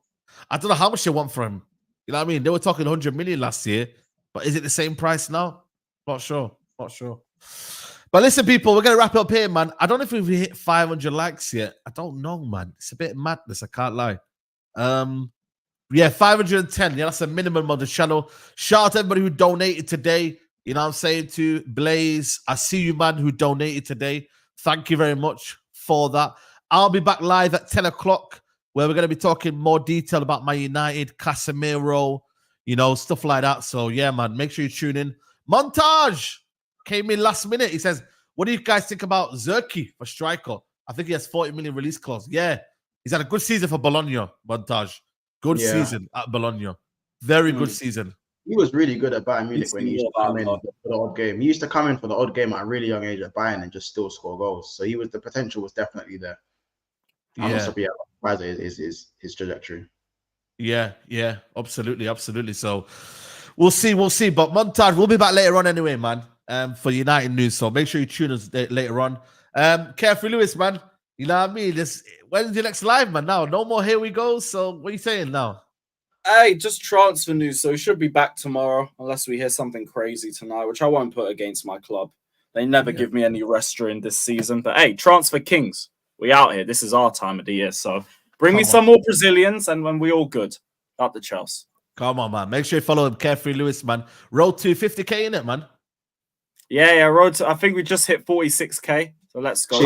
I don't know how much they want for him. You know what I mean? They were talking 100 million last year, but is it the same price now? Not sure. But listen, people, we're gonna wrap it up here, man. I don't know if we've hit 500 likes yet. I don't know, man. It's a bit madness. I can't lie. Yeah, 510. Yeah, that's a minimum on the channel. Shout out to everybody who donated today. You know what I'm saying, to Blaze. I see you, man, who donated today. Thank you very much for that. I'll be back live at 10 o'clock where we're going to be talking more detail about Man United, Casemiro, you know, stuff like that. So, yeah, man, make sure you tune in. Montage came in last minute. He says, what do you guys think about Zerki for striker? I think he has 40 million release clause. Yeah, he's had a good season for Bologna, Montage. Good season at Bologna. Very good season. He was really good at Bayern Munich when he used to come in for the odd game. He used to come in for the odd game at a really young age at Bayern and just still score goals. So the potential was definitely there. I'm not surprised at his trajectory. Yeah, absolutely. So we'll see. But Montage, we'll be back later on anyway, man. For United news. So make sure you tune us later on. Carefree Lewis, man. You know what I mean? When's your next live, man? Now, no more here we go. So what are you saying now? Hey, just transfer news. So he should be back tomorrow, unless we hear something crazy tonight, which I won't put against my club. They never give me any rest during this season. But hey, transfer kings, we out here. This is our time of the year. So bring me some more Brazilians, and when we all good, up the Chelsea. Come on, man. Make sure you follow him, Carefree Lewis, man. Road to 50K in it, man. Yeah. Road to. I think we just hit 46K. So let's go.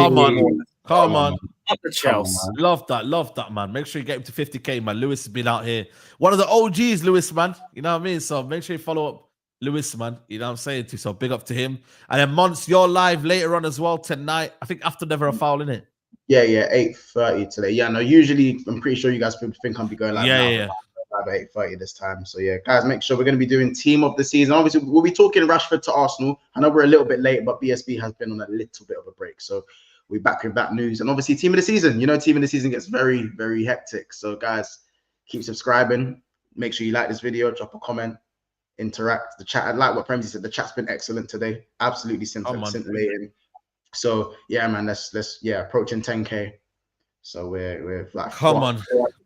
Come on. Up the Chelsea. Love that, man. Make sure you get him to 50K, man. Lewis has been out here. One of the OGs, Lewis, man. You know what I mean? So make sure you follow up Lewis, man. You know what I'm saying? So big up to him. And then Mons, you're live later on as well tonight. I think after Never a Foul, innit? Yeah, 8:30 today. Yeah, no, usually I'm pretty sure you guys think I'll be going live now. Live at 8:30 this time. So yeah, guys, make sure we're going to be doing team of the season. Obviously, we'll be talking Rashford to Arsenal. I know we're a little bit late, but BSB has been on a little bit of a break. So we're back with that news. And obviously, team of the season. You know, team of the season gets very, very hectic. So guys, keep subscribing. Make sure you like this video, drop a comment, interact. The chat, I like what Premsy said. The chat's been excellent today. Absolutely scintillating. So yeah, man, let's approaching 10K. So we're like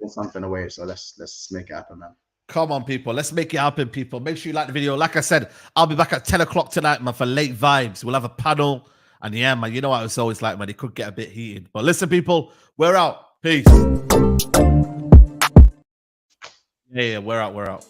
something away. So let's make it happen, man. Come on, people. Let's make it happen, people. Make sure you like the video. Like I said, I'll be back at 10 o'clock tonight, man, for late vibes. We'll have a panel. And yeah, man, you know what it's always like, man. It could get a bit heated. But listen, people, we're out. Peace. Yeah, we're out.